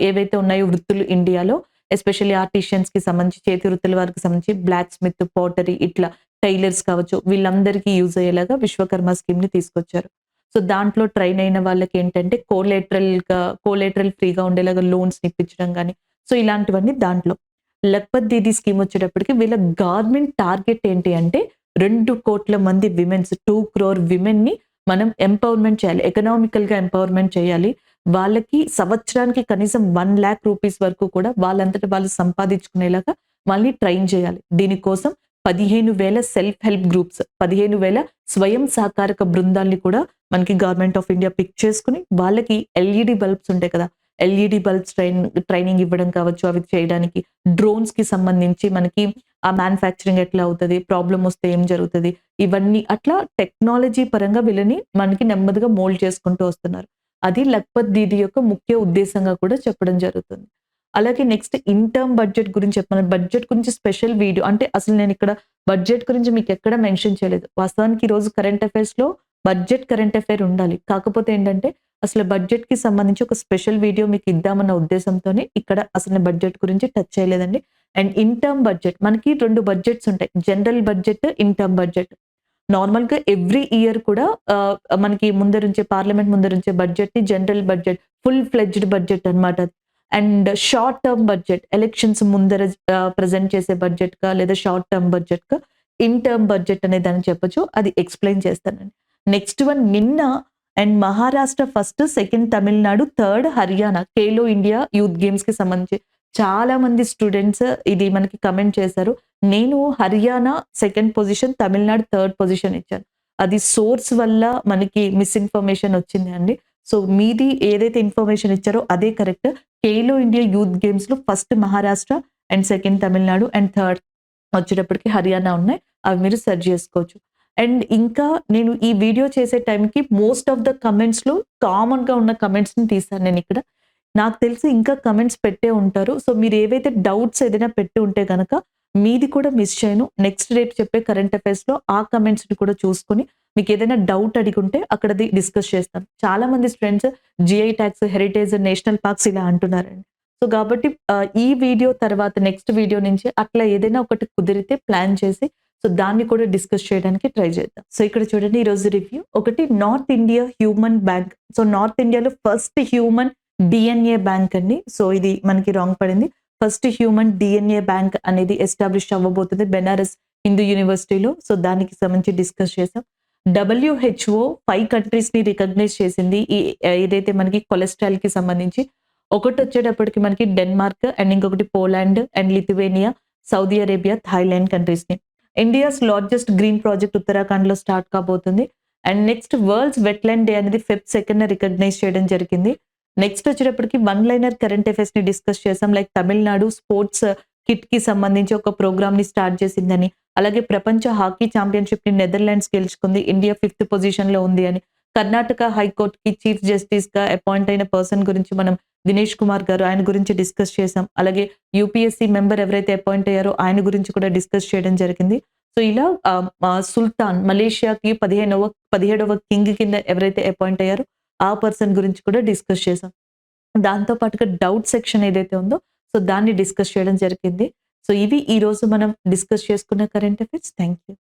ఏవైతే ఉన్నాయో వృత్తులు ఇండియాలో ఎస్పెషల్లీ ఆర్టిషియన్స్‌కి సంబంధించి చేతి వృత్తుల వారికి సంబంధించి బ్లాక్ స్మిత్, పాటరీ ఇట్లా టైలర్స్ కావచ్చు వీళ్ళందరికీ యూజ్ అయ్యేలాగా విశ్వకర్మ స్కీమ్‌ని తీసుకొచ్చారు. సో దాంట్లో ట్రైన్ అయిన వాళ్ళకి ఏంటంటే కోలేటరల్ ఫ్రీగా ఉండేలాగా లోన్స్‌ని ఇప్పించడం గాని సో ఇలాంటివన్నీ దాంట్లో. లఖ్పత్ దీదీ స్కీమ్ వచ్చేటప్పటికి వీళ్ళ గవర్నమెంట్ టార్గెట్ ఏంటి అంటే 2,00,00,000 మంది విమెన్స్ 2 crore విమెన్‌ని మనం ఎంపవర్‌మెంట్ చేయాలి. ఎకనామికల్‌గా ఎంపవర్‌మెంట్ చేయాలి. వాళ్ళకి సంవత్సరానికి కనీసం 1,00,000 రూపీస్ వరకు కూడా వాళ్ళంతట వాళ్ళు సంపాదించుకునేలాగా వాళ్ళని ట్రైన్ చేయాలి. దీనికోసం 15,000 సెల్ఫ్ హెల్ప్ గ్రూప్స్, 15,000 స్వయం సహకారక బృందాల్ని కూడా మనకి గవర్నమెంట్ ఆఫ్ ఇండియా పిక్ చేసుకొని వాళ్ళకి ఎల్ఈడీ బల్బ్స్ ఉంటాయి కదా! ఎల్ఈడీ బల్బ్స్ ట్రైనింగ్ ఇవ్వడం కావచ్చు, అవి చేయడానికి. డ్రోన్స్‌కి సంబంధించి మనకి ఆ మ్యానుఫ్యాక్చరింగ్ ఎట్లా అవుతది? ప్రాబ్లమ్ వస్తే ఏం జరుగుతది? ఇవన్నీ అట్లా టెక్నాలజీ పరంగా వీళ్ళని మనకి నెమ్మదిగా మోల్డ్ చేసుకుంటూ వస్తున్నారు. అది లఖ్పత్ దీదీ యొక్క ముఖ్య ఉద్దేశంగా కూడా చెప్పడం జరుగుతుంది. అలాగే నెక్స్ట్ ఇన్ టర్మ్ బడ్జెట్ గురించి చెప్పమన్నారు. బడ్జెట్ గురించి స్పెషల్ వీడియో అంటే అసలు నేనిక్కడ బడ్జెట్ గురించి మీకెక్కడ మెన్షన్ చేయలేదు. వాస్తవానికి ఈ రోజు కరెంట్ అఫైర్స్‌లో కరెంట్ అఫైర్ ఉండాలి. కాకపోతే ఏంటంటే అసలు బడ్జెట్‌కి సంబంధించి ఒక స్పెషల్ వీడియో మీకు ఇద్దామన్న ఉద్దేశంతోనే ఇక్కడ అసలు నేను బడ్జెట్ గురించి టచ్ చేయలేదండి. అండ్ ఇన్ టర్మ్ బడ్జెట్ మనకి 2 బడ్జెట్స్ ఉంటాయి. General budget, interim budget. నార్మల్‌గా ఎవ్రీ ఇయర్ కూడా మనకి ముందరుంచే పార్లమెంట్ ముందరుంచే బడ్జెట్‌ని general budget, full fledged budget అన్నమాట. And short term budget elections ముందర ప్రెజెంట్ చేసే బడ్జెట్‌కా లేదా షార్ట్ టర్మ్ బడ్జెట్‌కా ఇన్ టర్మ్ బడ్జెట్ అనే దాన్ని చెప్పొచ్చు. అది ఎక్స్‌ప్లెయిన్ చేస్తానండి. నెక్స్ట్ వన్ నిన్న and Maharashtra first, second Tamil Nadu, third Haryana Khelo India youth గేమ్స్‌కి సంబంధించి చాలా మంది స్టూడెంట్స్ ఇది మనకి కమెంట్ చేశారు. నేను Haryana second position, Tamil Nadu third position ఇచ్చాను. అది సోర్స్ వల్ల మనకి మిస్‌ఇన్ఫర్మేషన్ వచ్చింది అండి. సో మీది ఏదైతే ఇన్ఫర్మేషన్ ఇచ్చారో అదే కరెక్ట్. ఖేలో ఇండియా యూత్ గేమ్స్‌లో first Maharashtra and second Tamil Nadu and third వచ్చేటప్పటికి హర్యానా ఉన్నాయి. అవి మీరు సెర్చ్ చేసుకోవచ్చు. అండ్ ఇంకా నేను ఈ వీడియో చేసే టైంకి మోస్ట్ ఆఫ్ ద కమెంట్స్‌లో కామన్‌గా ఉన్న కమెంట్స్‌ని తీశాను నేనిక్కడ. నాకు తెలిసి ఇంకా కమెంట్స్ పెట్టే ఉంటారు. సో మీరు ఏవైతే డౌట్స్ ఏదైనా పెట్టి ఉంటే గనక మీది కూడా మిస్ చేయను. నెక్స్ట్ రేపు చెప్పే కరెంట్ అఫైర్స్‌లో ఆ కమెంట్స్‌ని కూడా చూసుకొని మీకేదైనా డౌట్ అడిగుంటే అక్కడది డిస్కస్ చేస్తాను. చాలా మంది students GI tags, heritage, national parks ఇలా అంటున్నారండి. సో కాబట్టి ఈ వీడియో తర్వాత నెక్స్ట్ వీడియో నుంచి అట్లా ఏదైనా ఒకటి కుదిరితే ప్లాన్ చేసి సో దాన్ని కూడా డిస్కస్ చేయడానికి ట్రై చేద్దాం. సో ఇక్కడ చూడండి ఈరోజు రివ్యూ. ఒకటి north India human bank. So north ఇండియాలో ఫస్ట్ హ్యూమన్ డిఎన్ఏ బ్యాంక్ అండి. సో ఇది మనకి రాంగ్ పడింది. ఫస్ట్ హ్యూమన్ డిఎన్ఏ బ్యాంక్ అనేది ఎస్టాబ్లిష్ అవ్వబోతుంది బెనారస్ హిందూ యూనివర్సిటీలో. సో దానికి సంబంధించి డిస్కస్ చేసాం. WHO 5 కంట్రీస్‌ని రికగ్నైజ్ చేసింది. ఏదైతే మనకి కొలెస్ట్రాల్‌కి సంబంధించి. ఒకటొచ్చేటప్పటికి మనకి డెన్మార్క్ అండ్ ఇంకొకటి Poland and Lithuania, Saudi Arabia, Thailand కంట్రీస్‌ని. ఇండియాస్ లార్జెస్ట్ గ్రీన్ ప్రాజెక్ట్ ఉత్తరాఖండ్‌లో స్టార్ట్ కాబోతుంది. And next world's wetland day అనేది ఫెబ్ 2న రికగ్నైజ్ చేయడం జరిగింది. నెక్స్ట్ వచ్చేటప్పటికి వన్ లైనర్ కరెంట్ అఫైర్స్‌ని డిస్కస్ చేసాం. లైక్ తమిళనాడు స్పోర్ట్స్ కిట్‌కి సంబంధించి ఒక ప్రోగ్రామ్‌ని స్టార్ట్ చేసిందని. అలాగే ప్రపంచ హాకీ ఛాంపియన్‌షిప్‌ని నెదర్లాండ్స్ గెలుచుకుంది. ఇండియా 5th పొజిషన్‌లో ఉంది అని. కర్ణాటక హైకోర్ట్‌కి చీఫ్ జస్టిస్‌గా అపాయింట్ అయిన పర్సన్ గురించి మనం దినేష్ కుమార్ గారు ఆయన గురించి డిస్కస్ చేసాం. అలాగే యూపీఎస్సీ మెంబర్ ఎవరైతే అపాయింట్ అయ్యారో ఆయన గురించి కూడా డిస్కస్ చేయడం జరిగింది. సో, ఇలా సుల్తాన్ మలేషియాకి 17వ కింగ్ కింద ఎవరైతే అపాయింట్ అయ్యారో ఆ పర్సన్ గురించి కూడా డిస్కస్ చేసాం. దాంతో పాటుగా డౌట్ సెక్షన్ ఏదైతే ఉందో సో, దాన్ని డిస్కస్ చేయడం జరిగింది. సో, ఇవి ఈరోజు మనం డిస్కస్ చేసుకున్న కరెంట్ అఫైర్స్. Thank you.